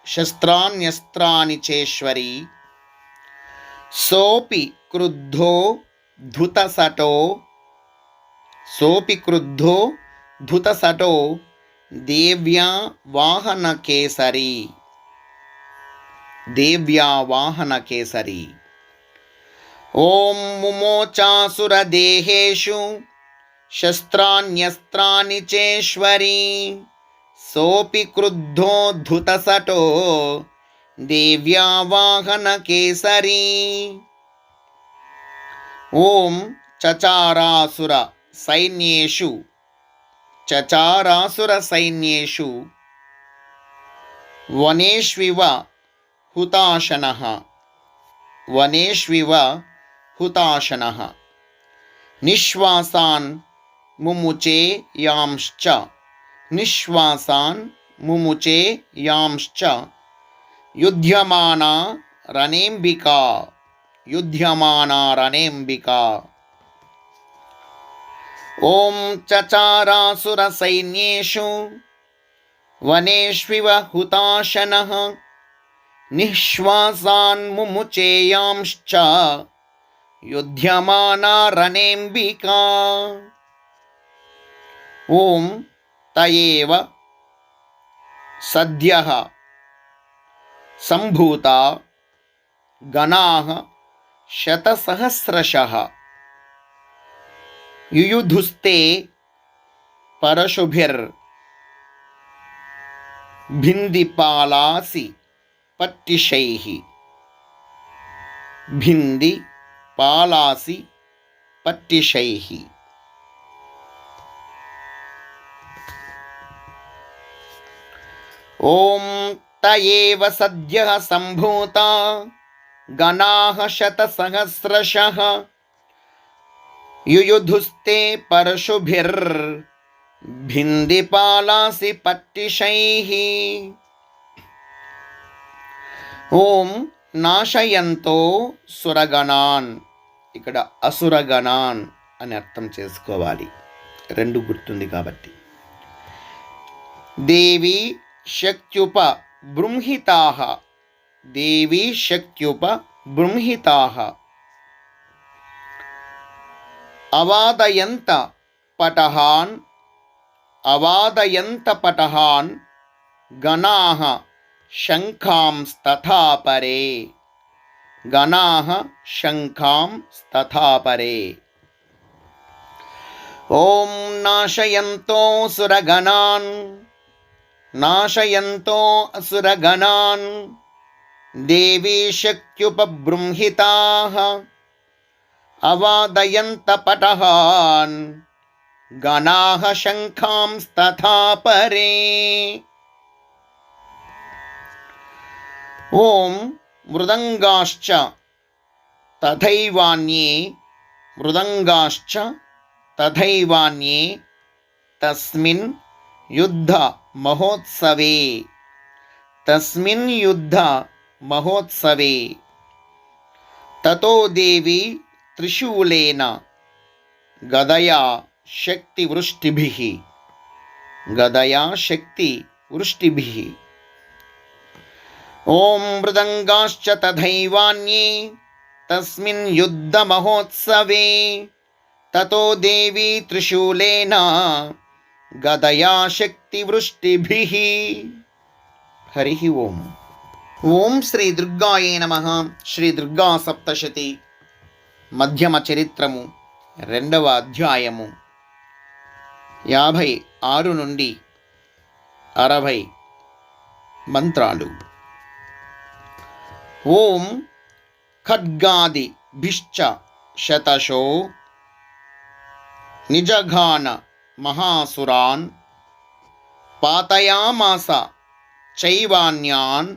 శస్త్రాన్యస్త్రాని చేశ్వరి సోపి క్రుద్ధో ధుతసటో దేవ్యా వాహన కేసరి. ఓం ముమోచాసుర దేహేషు శస్త్రాన్యస్త్రాని చేశ్వరి సోపి క్రుద్ధో ధుతసటో దేవ్యా వాహన కేసరి. ఓం చచారాసుర సైన్యేషు వనేష్వివ హుతాశనః నిశ్వాసాన్ ముముచే యాంశ్చ యుధ్యమానా రణేంబికా. ఓం చచారాసుర సైన్యేషు వనేష్వివ హుతాశనః నిశ్వాసాన్ ముముచేయాంశ్చ యుధ్యమానా రణేంబికా. ఓం తయేవ సద్యః సంభూతా గణాః శతసహస్రశః యుయుధుస్తే పరశుభిర్ భిందిపాలాసి పట్టిషైః. ఓం తయేవ సద్యః సంభూతా గణాః శతసహస్రశః యుయుధుస్తే పరశుభిర్ భిందిపాలాసి పట్టిషైః. ఓం నాశయంతో సురగణాన్, ఇక్కడ అసురగణాన్ అని అర్థం చేసుకోవాలి, రెండు గుర్తుంది కాబట్టి. దేవీ శక్త్యుప బృంహితాః అవాదయంత పటహాన్ గణాః శంఖాంస్తథా పరే. ఓం నాశయంతో అసురగణాన్ దేవీ శక్త్యుపబృంహితాః అవాదయంత పటహాన్ గణాః శంఖాంస్తథా పరే. ఓం మృదంగాశ్చ తథైవాన్యే తస్మిన్ యుద్ధ మహోత్సవే తతో దేవి త్రిశూలేన గదయా శక్తివృష్టిభిః. ఓం మృదంగాశ్చ తథైవాన్యే తస్మిన్ యుద్ధ మహోత్సవే తతో దేవి త్రిశూలేన గదయా శక్తివృష్టిభిః. హరి ఓం. ఓం శ్రీ దుర్గాయే నమః. శ్రీ దుర్గా సప్తశతి మధ్యమ చరిత్రము 2వ అధ్యాయము 56 నుండి 60 మంత్రాలు. ఓం ఖడ్గాదిభిశ్చ శతశో నిజఘాన మహాసురాన్ పాతయామాస చైవాన్యాన్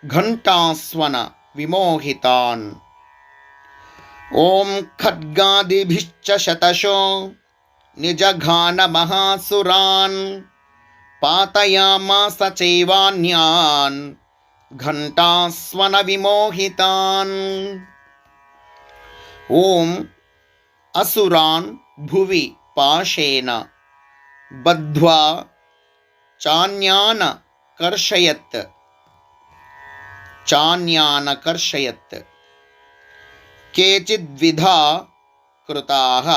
ఘంటాస్వన విమోహితాన్. ఓం ఖడ్గాదిభిశ్చ శతశో నిజఘాన మహాసురాన్ पातयामास चैवान्यान् घण्टास्वनविमोहितान्। ॐ असुरान् भुवि पाशेन बद्ध्वा चान्यान् कर्षयत्। केचिद्विधा कृताः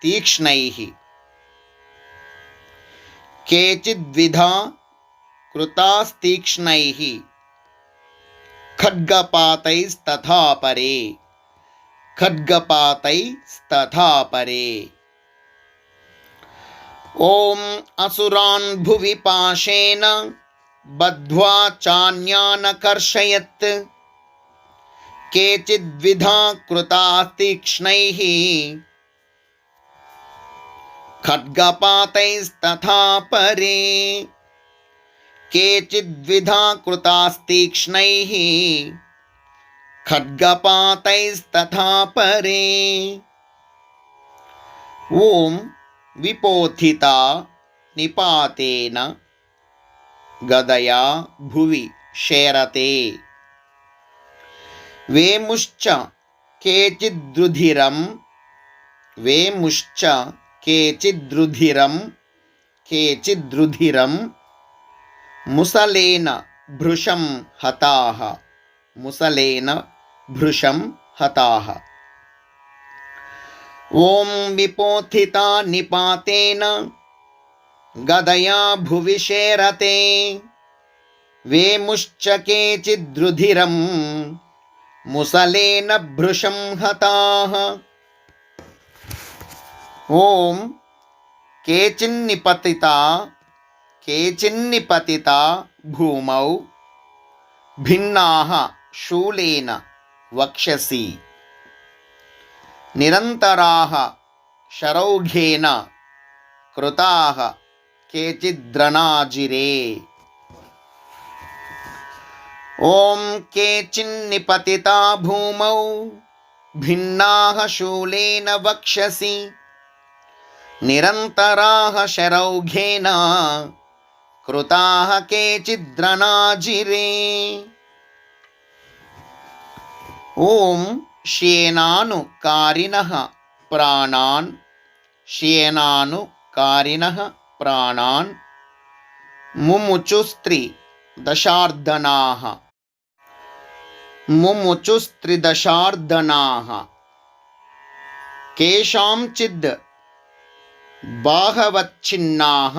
तीक्ष्णैः खड्गपातैस्तथा परे। ॐ असुरान् भुवि पाशेन बद्ध्वा चान्यान् कर्षयत्। केचिद्विधा कृताः तीक्ष्णैः खड्गपातैस्तथा परे। केचिद्विधा कृतास्तीक्ष्णैः खड्गपातैस्तथा परे। ॐ विपोथिता निपातेन गदया भुवि शेरते। वेमुश्च केचिद्रुधिरं मुसलेन भृशं हताः। ॐ विपोथिता निपातेन गदया भुवि शेरते। वेमुश्च केचिद्रुधिरं मुसलेन भृशं हताः। ॐ केचिन्निपतिता भूमौ भिन्नाः शूलेन वक्षसि। निरन्तराः शरौघेन कृताः केचिद्रणाजिरे। ॐ केचिन्निपतिता भूमौ भिन्नाः शूलेन वक्षसि। निरन्तराः शरौघेन कृताः केचिद्रणाजिरे। ॐ श्येनानुकारिणः प्राणान् मुमुचुस्त्रिदशार्दनाः। केषाञ्चिद् बाहवच्छिन्नाः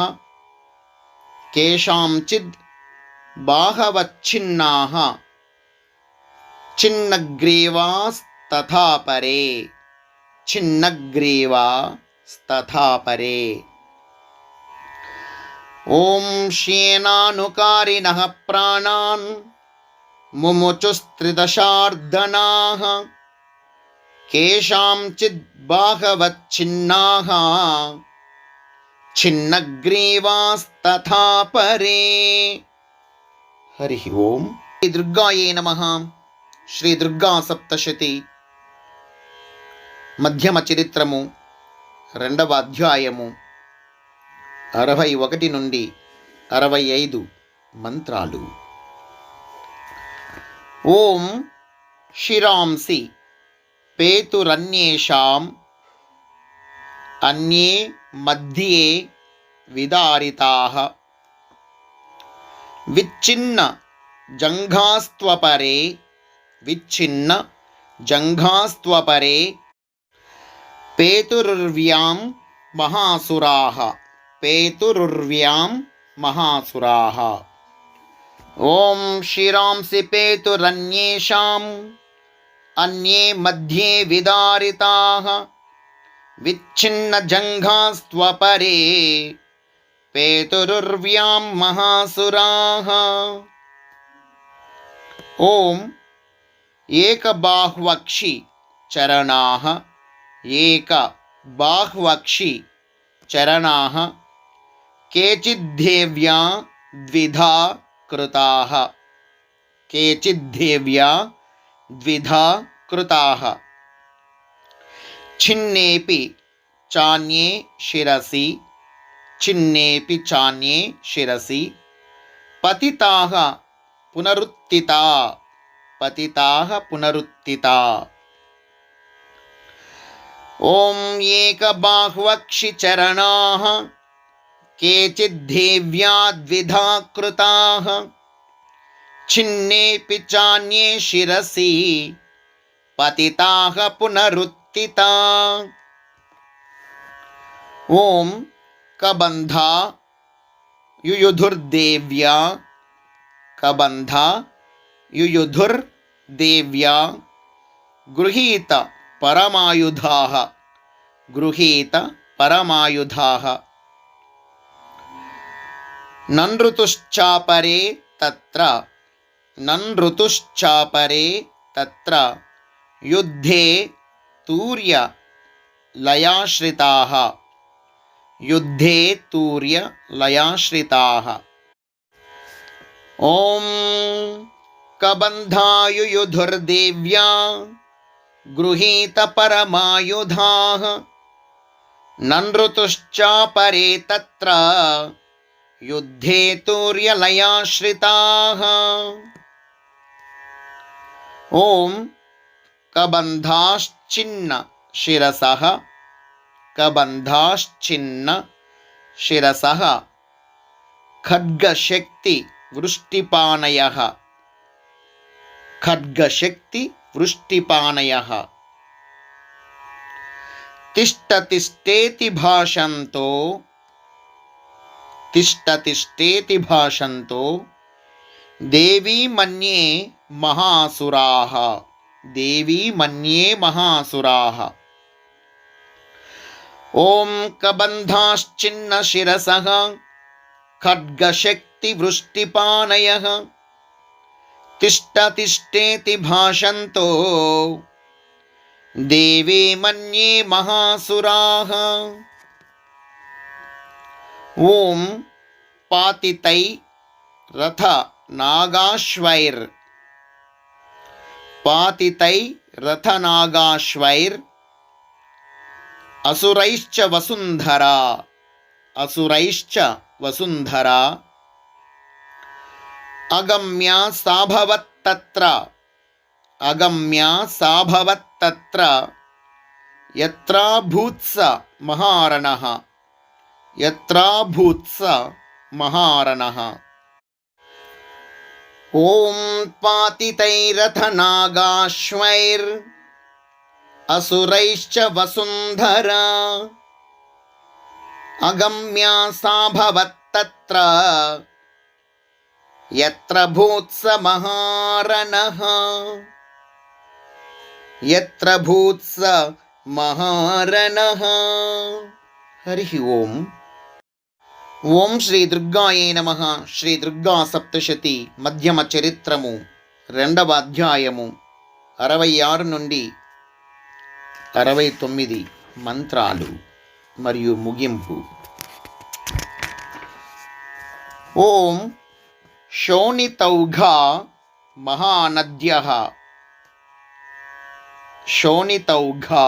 छिन्नग्रीवास्तथा परे। ॐ श्येनानुकारिणः प्राणान् मुमुचुस्त्रिदशार्दनाः। केषाञ्चिद् बाहवच्छिन्नाः छिन्नग्रीवास्तथा परे। हरिः ओम्। श्री दुर्गायै नमः। శ్రీ దుర్గా సప్తశతి మధ్యమ చరిత్రము 2వ అధ్యాయము 61 నుండి 65 మంత్రాలు. ఓం శిరాంసి పేతురన్యేషాం అన్యే మధ్యే విదారితాః విచ్ఛిన్న జంఘాస్త్వపరే పేతురుర్వ్యాం మహాసురాः. ఓం శిరాంసి పేతురన్యేషాం అన్యే మధ్యే విదారితాః విచ్ఛిన్న జంఘాస్త్వపరే పేతురుర్వ్యాం మహాసురాः. ఓం ఏకబాహ్వక్షి చరణాः కేచిద్దేవ్యా ద్విధా కృతాः ఛిన్నేపి చాన్యే శిరసి చిన్నేపి చాన్యే శిరసి పతితాః పునరుత్థితా పతితాః పునరుత్థితా. ఓం ఏకబాహ్వక్షిచరణాః కేచిద్దేవ్యా ద్విధా కృతాః చిన్నేపి చాన్యే శిరసి పతితాః పునరుత్థితా. ఓం కబంధా యుయుధుర్దేవ్యా కబంధా యుయుధుర్దేవ్యా గృహీత పరమాయుధాః గృహీత పరమాయుధాః. ననృతుశ్చాపరే తత్ర ననృతుశ్చాపరే తత్ర యుద్ధే తూర్య లయాశ్రితాః యుద్ధే తూర్య లయాశ్రితాః. ఓం కబంధాయుయుధుర్దేవ్యా గృహీత పరమాయుధాః ననృతుశ్చాపరే తత్ర యుద్ధే తూర్య లయాశ్రితాః. ఓం కబంధాశ్చిన్న శిరసః కబంధాశ్చిన్న శిరసః ఖడ్గశక్తి వృష్టిపానయః ఖడ్గశక్తి వృష్టిపానయః. తిష్టతిష్టేతి భాషంతో తిష్టతిష్టేతి భాషంతో దేవీ మన్యే మహాసురాః దేవీ మన్యే మహాసురాః. ఓం కబంధాశ్చిన్న శిరసః ఖడ్గశక్తి వృష్టిపానయః తిష్టతిష్టేతి భాషంతో దేవీ మన్యే మహాసురాః. ఓం పాతితై రథ నాగాశ్వైర్ పాతితై రథ నాగాశ్వైర్ అసురైశ్చ వసుంధరా అసురైశ్చ వసుంధరా. అగమ్య సాభవత్తత్ర అగమ్య సాభవత్తత్ర యత్రాభూత్స మహారణః యత్రాభూత్స మహారణః. ఓం పాతితైరథనాగాశ్వైర్ అసురైశ్చ వసుంధరా అగమ్య సాభవత్తత్ర యత్ర భూత్స మహారణః యత్ర భూత్స మహారణః. హరి ఓం. ఓం శ్రీ దుర్గాయే నమః. శ్రీ దుర్గా సప్తశతి మధ్యమ చరిత్రము 2వ అధ్యాయము 66 నుండి 69 మంత్రాలు మరియు ముగింపు. ఓం శోణితౌఘా మహానద్యః శోణితౌఘా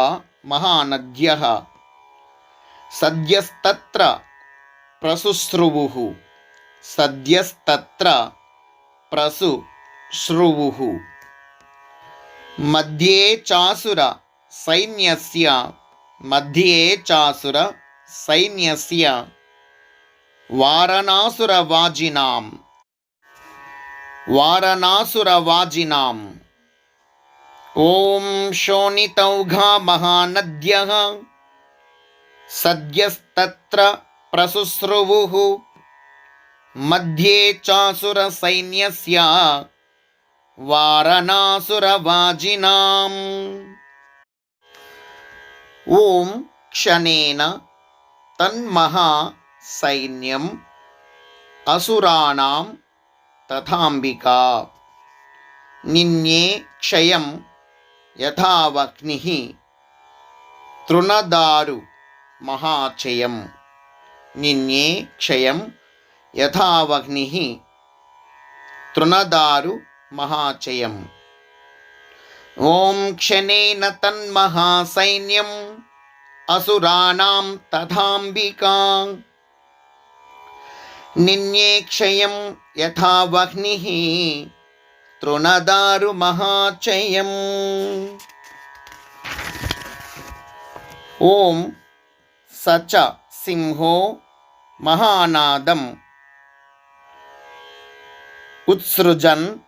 మహానద్యః సద్యస్తత్ర ప్రసుశ్రువుః సద్యస్తత్ర ప్రసుశ్రువుః. మధ్యే చాసుర సైన్యస్య మధ్యే చాసుర సైన్యస్య వారణాసురవాజినాం వారణాసురవాజినాం. ఓం శోణితౌఘా మహానద్యః సద్యస్తత్ర ప్రసుశ్రువుః మధ్యే చాసుర సైన్యస్య వారణాసురవాజినాం. ఓం క్షణేన తన్మహా సైన్యం అసురాణం తథాంబికా నిన్యే క్షయం యథావహ్నిః తృణదారు మహాచయం నిన్యే క్షయం యథావహ్నిః తృణదారు మహాచయం. ఓం క్షణేన తన్మహాసైన్యం అసురాణం తథాంబికా నిన్నే క్షయం యథా వహ్నిః తృణదారు మహాచయం. ఓం సచ సింహో మహానాదం ఉత్సృజన్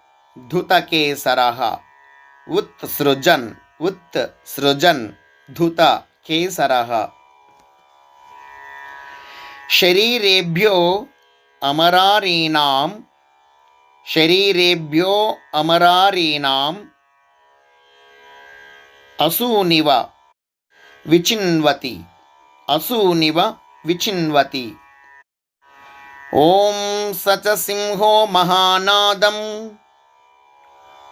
ధుతకేసరః. ఉత్సృజన్ ఉత్సృజన్ ధుతకేసరః. శరీరేభ్యో అమరారీణాం శరీరేభ్యో అమరారీణాం అసూనివ విచిన్వతి అసూనివ విచిన్వతి. ఓం సచ సింహో మహానాదం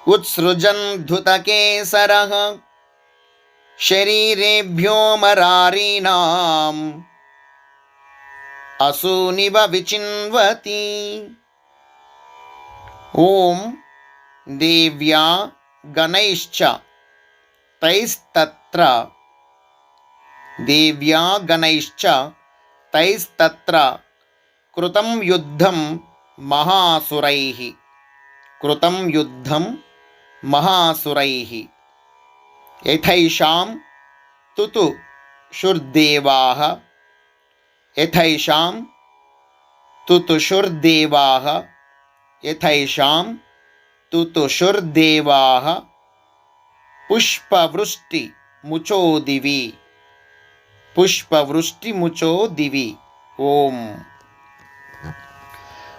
ఉత్సృజన్ ధుతకేసరః. శరీరేభ్యోమరారీణాం అసూనివ విచిన్వతి. ఓం దేవ్యా గణైశ్చ తైస్తత్ర దేవ్యా గణైశ్చ తైస్తత్ర కృతం యుద్ధం మహాసురైః. కృతం యుద్ధం మహాసురైః. యథైషాం తుతుషుర్దేవాః యథైషాం తుతుషుర్దేవాః యథైషాం తుతుషుర్దేవాః పుష్పవృష్టిముచో దివి పుష్పవృష్టిముచో దివి. ఓం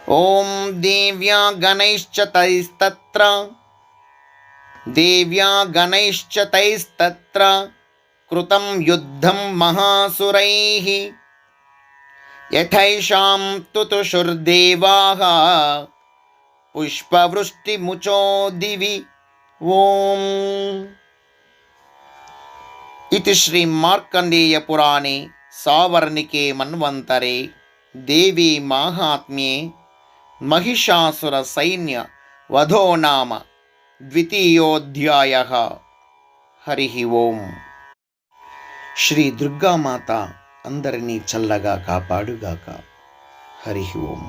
ఓం దేవ్యా గణైశ్చ తైస్తత్ర దేవ్యా గణైశ్చ తైస్తత్ర కృతం యుద్ధం మహాసురైః. యథైషాం తుతుషుర్దేవాః పుష్పవృష్టిముచో దివి. ఓం इति श्री मार्कंडेय पुराणे सावर्णिके मन्वन्तरे देवी माहात्म्ये महिषासुर सैन्य वधो नाम द्वितीयोऽध्यायः. हरिः ओम. श्री दुर्गामाత అందరినీ చల్లగా కాపాడుగాక. హరిః ఓం.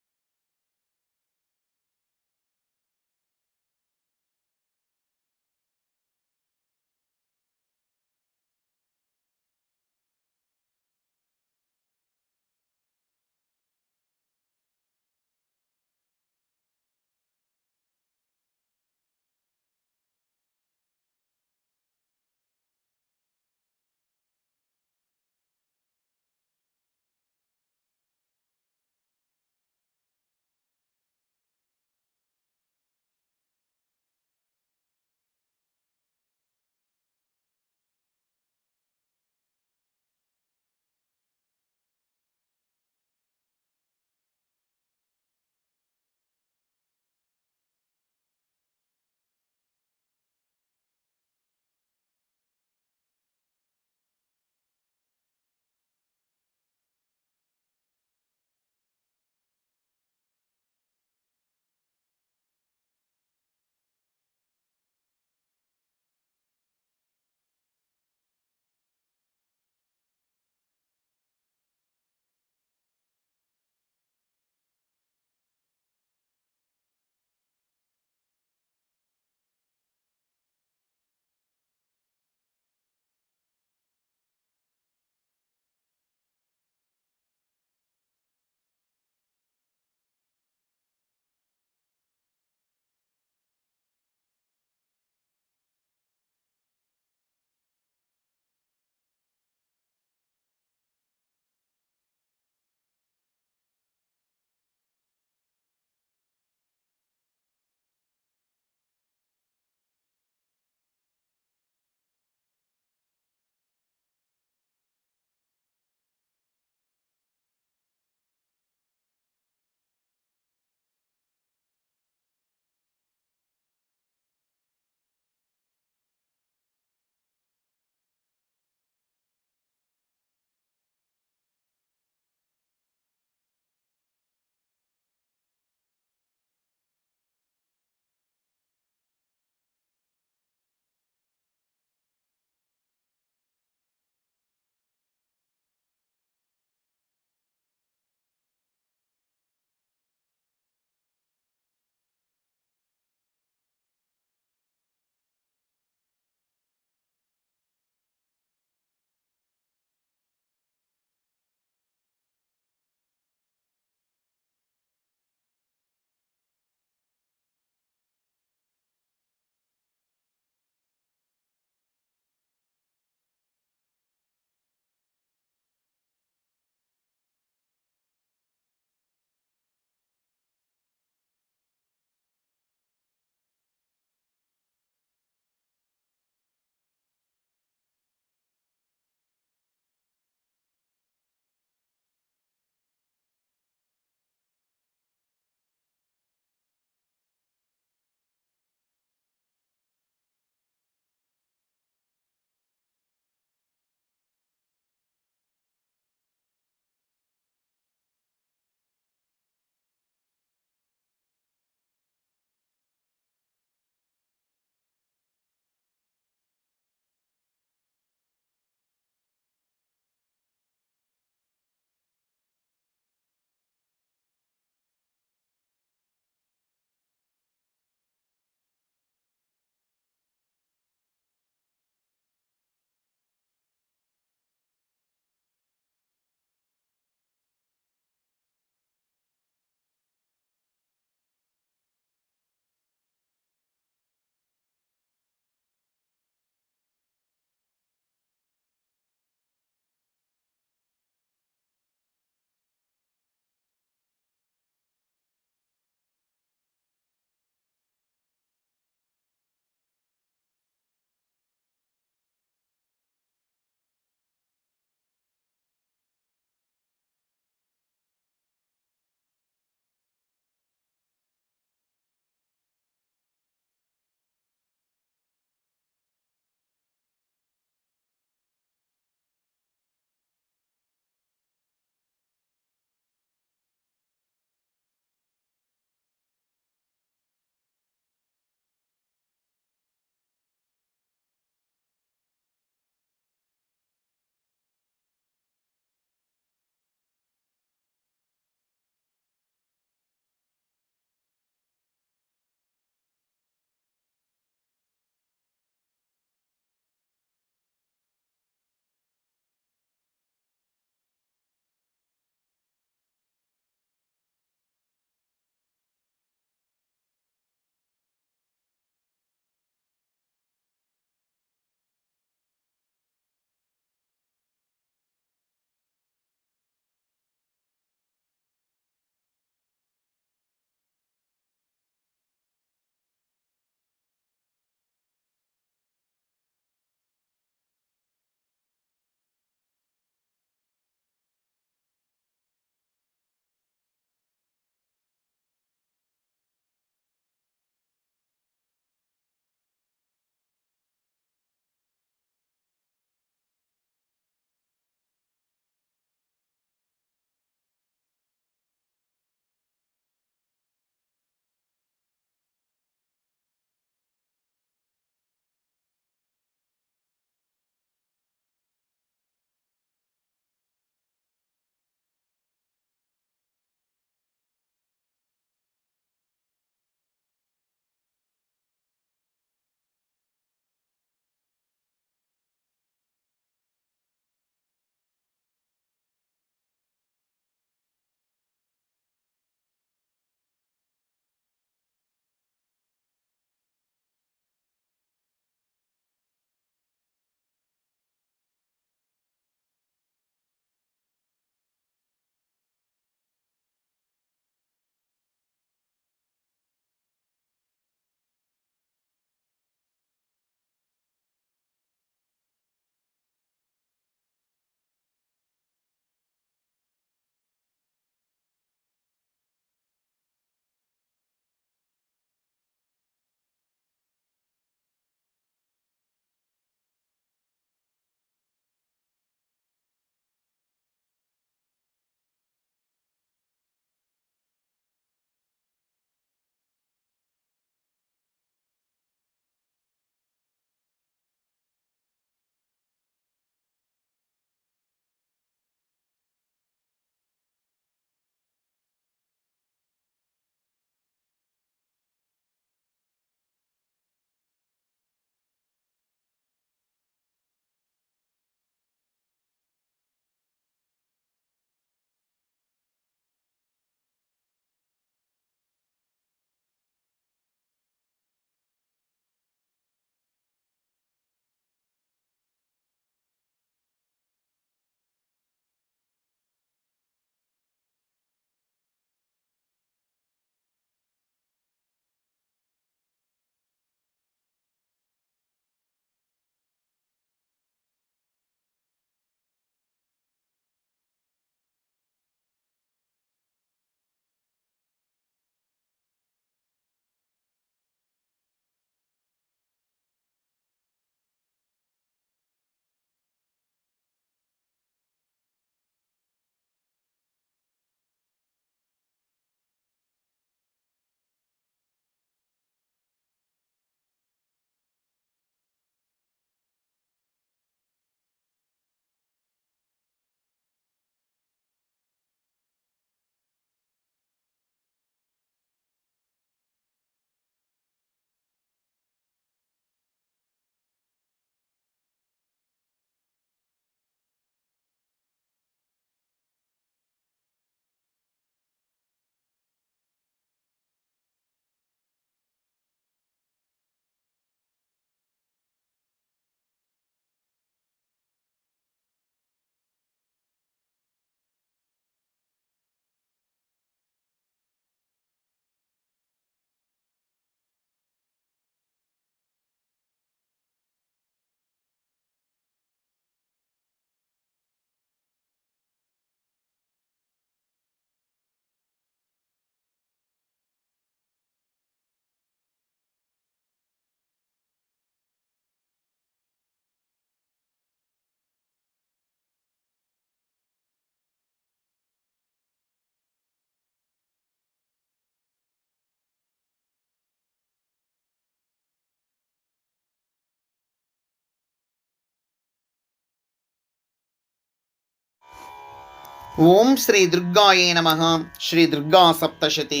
ఓం శ్రీ దుర్గాయే నమః. శ్రీ దుర్గా సప్తశతి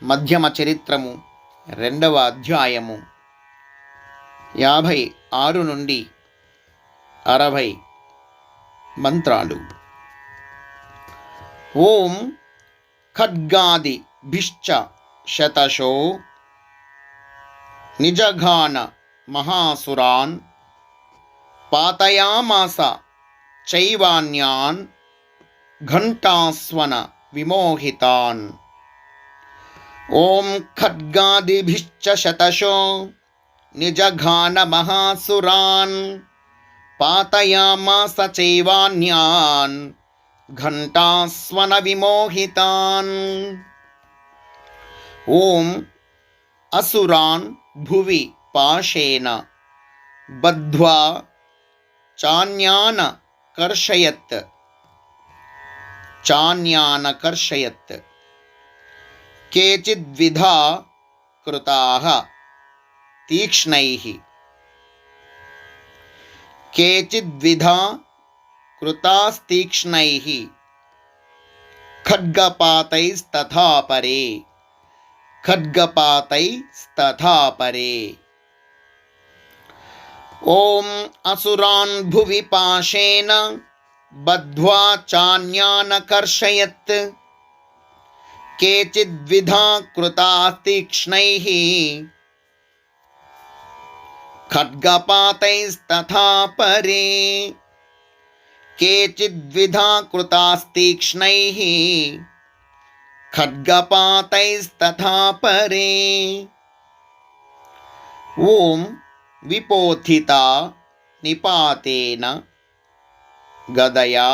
మధ్యమ చరిత్రము 2వ అధ్యాయము 56 నుండి 60 మంత్రాలు. ఓం ఖడ్గాదిభిశ్చ శతశో నిజఘాన మహాసురాన్ పాతయామాస చైవాన్యాన్ ఘంటాస్వన విమోహితాన్. ఓం ఖడ్గాదిభిశ్చ శతశో నిజఘాన మహాసురాన్ పాతయామాస చైవాన్యాన్ ఘంటాస్వన విమోహితాన్. ఓం అసురాన్ భువి పాశేన బద్ధ్వా చాన్యానకర్షయత్. కేచిద్విధా కృతాః తీక్ష్ణైః. కేచిద్విధా కృతాస్తీక్ష్ణైః ఖడ్గపాతైస్తథా పరే. ఖడ్గపాతైస్తథా పరే. ఓం అసురాన్ భువి పాశేన బద్ధ్వా చాన్యానకర్షయత్. కేచిద్విధా కృతాస్తీక్ష్ణైః ఖడ్గపాతైస్తథా పరే. కేచిద్విధా కృతాస్తీక్ష్ణైః ఖడ్గపాతైస్తథా పరే. ఓం విపోథితా నిపాతేన గదయా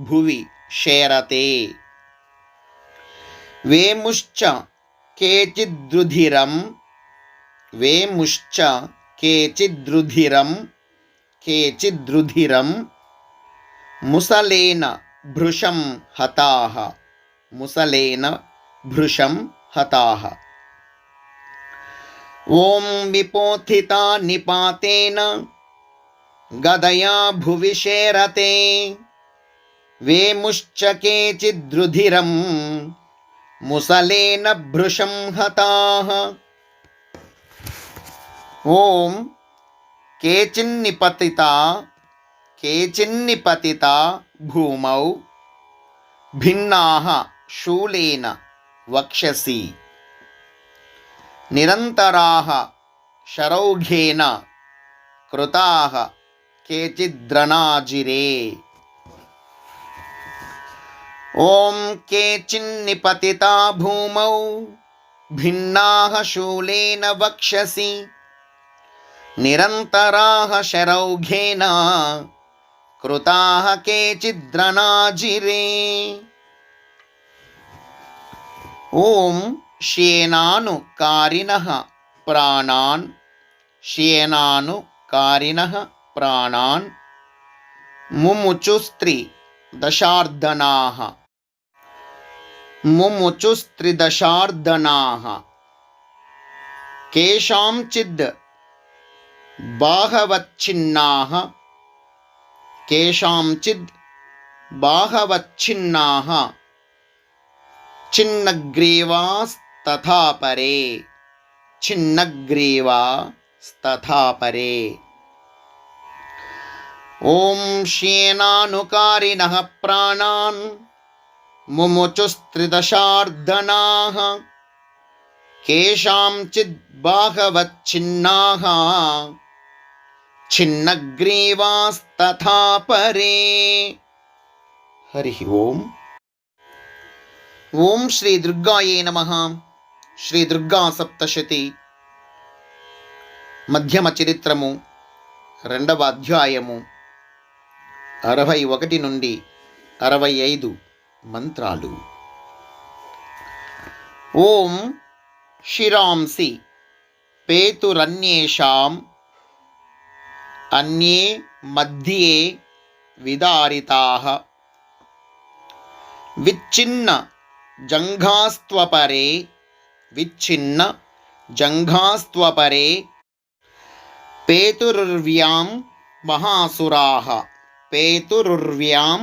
భువి శేరతే. వేముశ్చ కేచిద్రుధిరం. వేముశ్చ కేచిద్రుధిరం. కేచిద్రుధిరం ముసలేన భృశం హతాః. ముసలేన భృశం హతాః. ఓం విపోథితా నిపాతేన గదయా భువి శేరతే. వేముశ్చ కేచిద్రుధిరం ముసలేన భృశం హతాః. ఓం కేచిన్నిపతితా భూమౌ భిన్నాః శూలేన వక్షసి. నిరంతరాః శరౌఘేన కృతాః కేచిద్రణాజిరే. ఓం కేచిన్నిపతితా భూమౌ భిన్నాః శూలేన వక్షసి. నిరంతరాః శరౌఘేన కృతాః కేచిద్రణాజిరే. ఓం శ్యేనానుకారిణః ప్రాణాన్. శ్యేనానుకారిణః ప్రాణాన్ ముముచుస్త్రిదశార్దనాః. ముముచుస్త్రిదశార్దనాః కేషాంచిద్ బాహవచ్ఛిన్నాః. కేషాంచిద్ బాహవచ్ఛిన్నాః ఛిన్నగ్రీవాస్తథా పరే. ఛిన్నగ్రీవాస్తథా పరే. ఓం శ్యేనానుకారిణః ప్రాణాన్ ముముచుస్త్రిదశార్దనాః కేషాంచిద్ బాహవచ్ఛిన్నాః ఛిన్నగ్రీవాస్తథా పరే. హరి ఓం. ఓం శ్రీ దుర్గాయే నమః. శ్రీ దుర్గా సప్తశతి మధ్యమ చరిత్రము 2వ అధ్యాయము 61 నుండి 65 మంత్రాలు. ఓం శిరాంసి పేతురన్యేషాం అన్యే మధ్యే విదారితాః. విచ్ఛిన్న జంఘాస్త్వపరే. విచ్ఛిన్న జంఘాస్త్వపరే పేతురుర్వ్యాం మహాసురాః. పేతురుర్వ్యాం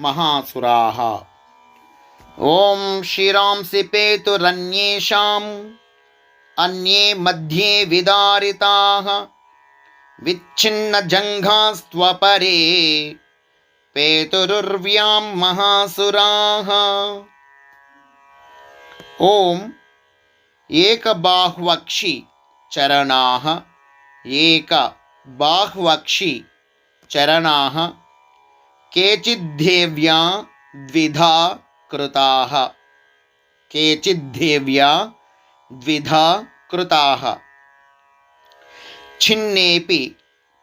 महासुराः। ॐ शिरांसि पेतुरन्येषाम् अन्ये मध्ये विदारिताः विच्छिन्नजङ्घास्त्वपरे पेतुरुर्व्यां महासुराः। ॐ एकबाह्वक्षि चरणाः एकबाह्वक्षि चरणाः केचिद्देव्या द्विधा कृताः केचिद्देव्या द्विधा कृताः छिन्नेपि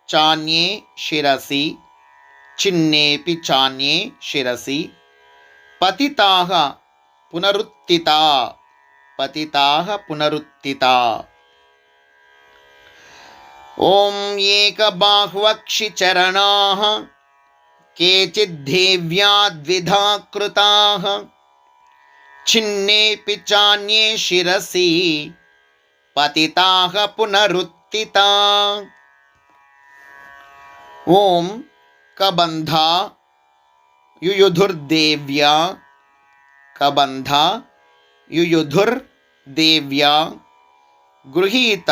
चान्ये शिरसि छिन्नेपि चान्ये शिरसि पतिताः पुनरुत्थिता पतिताः पुनरुत्थिता। ॐ एकबाह्वक्षिचरणाः केचिद्देव्या द्विधा कृताः छिन्नेऽपि चान्ये शिरसि पतिताः पुनरुत्थिता। ॐ कबन्धा युयुधुर्देव्या कबन्धा युयुधुर्देव्या गृहीत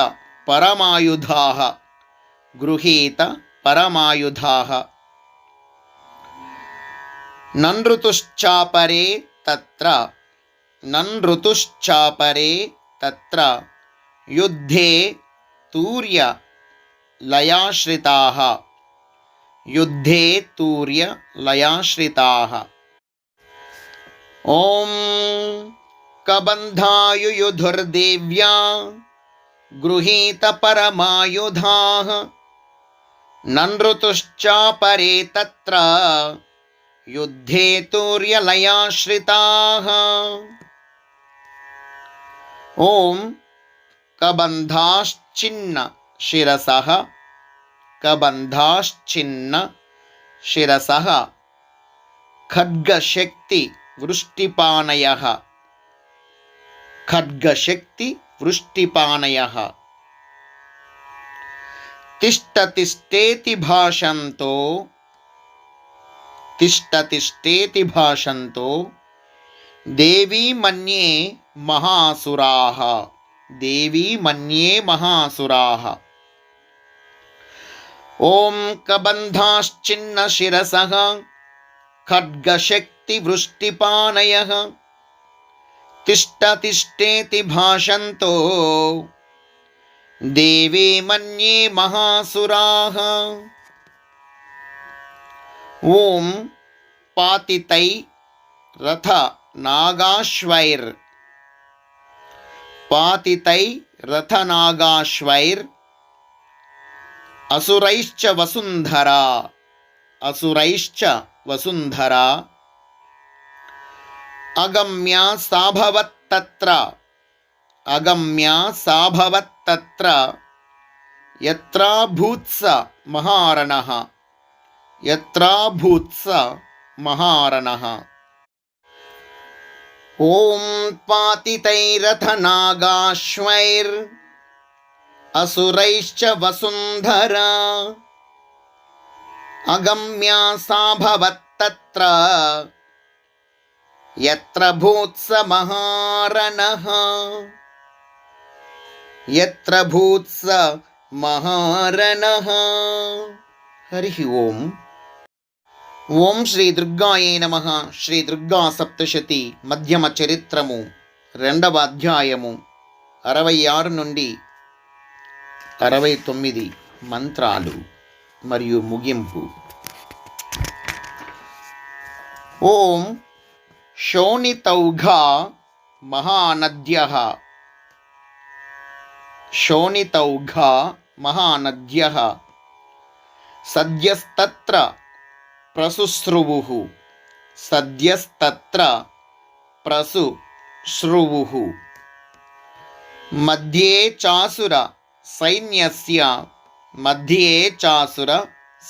परमायुधाः गृहीत परमायुधाः ननृतुश्चापरे तत्र ननृतुश्चापरे तत्र युद्धे तूर्यलयाश्रिताः युद्धे तूर्यलयाश्रिताः। ॐ कबन्धायुयुधुर्देव्या गृहीत परमायुधाः ननृतुश्चापरे तत्र युद्धे तूर्यलयाश्रिताः। ॐ कबन्धाश्चिन्न शिरसः कबन्धाश्चिन्न शिरसः खड्गशक्ति वृष्टिपाणयः खड्गशक्ति वृष्टिपाणयः तिष्ठतिष्ठेति भाषन्तो तिष्ठतिष्ठेति भाषन्तो देवी मन्ये महासुराः देवी मन्ये महासुराः। ॐ कबन्धाश्चिन्न शिरसः खड्गशक्ति वृष्टिपाणयः तिष्ठतिष्ठेति भाषन्तो देवी मन्ये महासुराः। ॐ पातितै रथ नागाश्वैर् पातितै रथनागाश्वैर् असुरैश्च वसुन्धरा असुरैश्च वसुन्धरा अगम्या साभवत्तत्र अगम्या साभवत्तत्र यत्राभूत्स महारणः यत्राभूत्स महारणः। ॐ पातितैरथनागाश्वैर् असुरैश्च वसुन्धरा अगम्या साभवत्तत्र यत्र भूत्स महारणः यत्र भूत्स महारणः। हरि ओम्। ఓం శ్రీ దుర్గాయే నమః. శ్రీ దుర్గా సప్తశతి మధ్యమ చరిత్రము 2వ అధ్యాయము 66 నుండి 69 మంత్రాలు మరియు ముగింపు. ఓం శోణితౌఘా మహానద్యః శోణితౌఘా మహానద్యః సద్యస్తత్ర ప్రసుశ్రువుః సద్యస్తత్ర ప్రసుశ్రువుః మధ్యే చాసుర సైన్యస్య మధ్యే చాసుర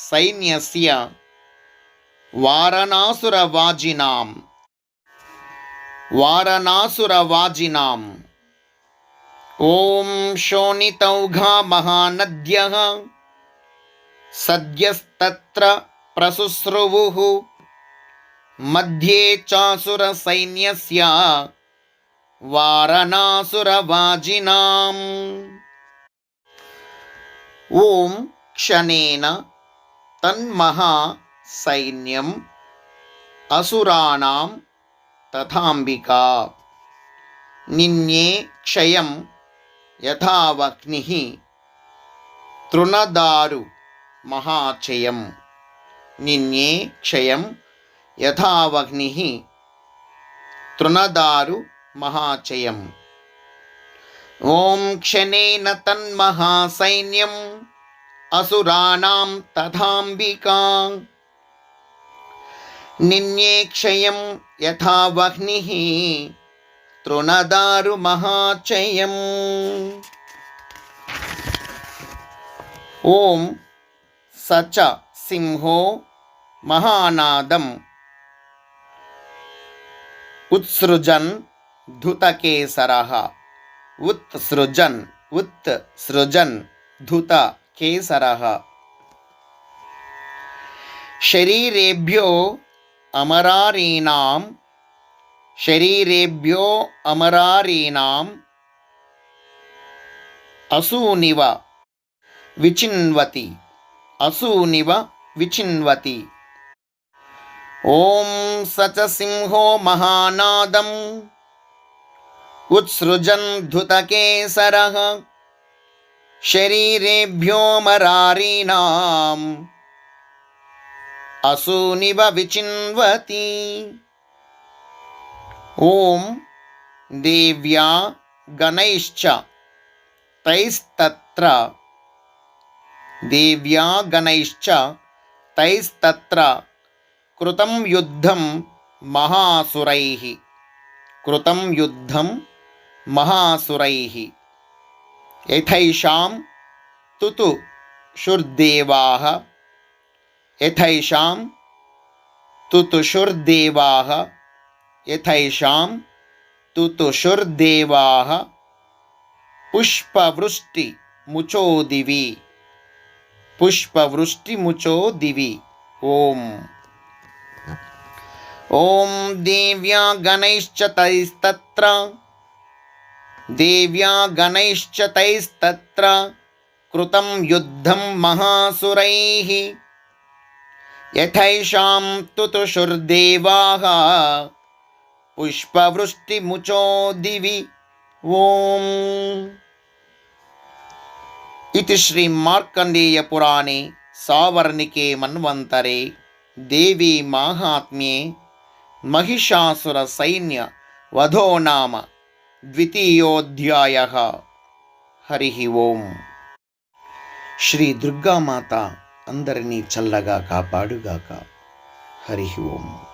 సైన్యస్య వారణాసురవాజినాం వారణాసురవాజినాం. ఓం శోణితౌఘా మహానద్యః సద్యస్తత్ర ప్రసుశ్రువుః मध्ये चासुरसैन्यस्य वारणासुरवाजिनाम्। ॐ क्षणेन तन्महासैन्यम् असुराणां तथाम्बिका। निन्ये क्षयं यथावह्निः तृणदारु महाचयं। निन्ये क्षयं यथावह्निः तृणदारु महाचयम्। ॐ क्षणेन तन्महासैन्यम् असुराणां तथाम्बिका। निन्ये क्षयं यथावह्निः तृणदारु महाचयम्। ॐ स च सिंहो महानादम् उत्सृजन् धुतकेसरः। उत्सृजन् धुतकेसरः। शरीरेभ्यो अमरारीणाम् असूनिव विचिन्वति। ॐ स च सिंहो महानादम् उत्सृजन् धुतकेसरः। शरीरेभ्योऽमरारीणाम् असूनिव विचिन्वति। ॐ देव्या गणैश्च तैस्तत्र कृतं युद्धं महासुरैः। यथैषां तुतुषुर्देवाः पुष्पवृष्टिमुचो दिवि। ॐ देव्या गणैश्च तैस्तत्र कृतं युद्धं महासुरैः। यथैषां तुतुषुर्देवाः पुष्पवृष्टिमुचो दिवि। ॐ इति श्री मार्कण्डेय पुराणे सावर्णिके मन्वन्तरे देवी माहात्म्ये महिषासुरसैन्य वधो नाम द्वितीयोऽध्यायः। हरिः ओम्। శ్రీ దుర్గామాత అందరినీ చల్లగా కాపాడుగాక. హరి ఓం.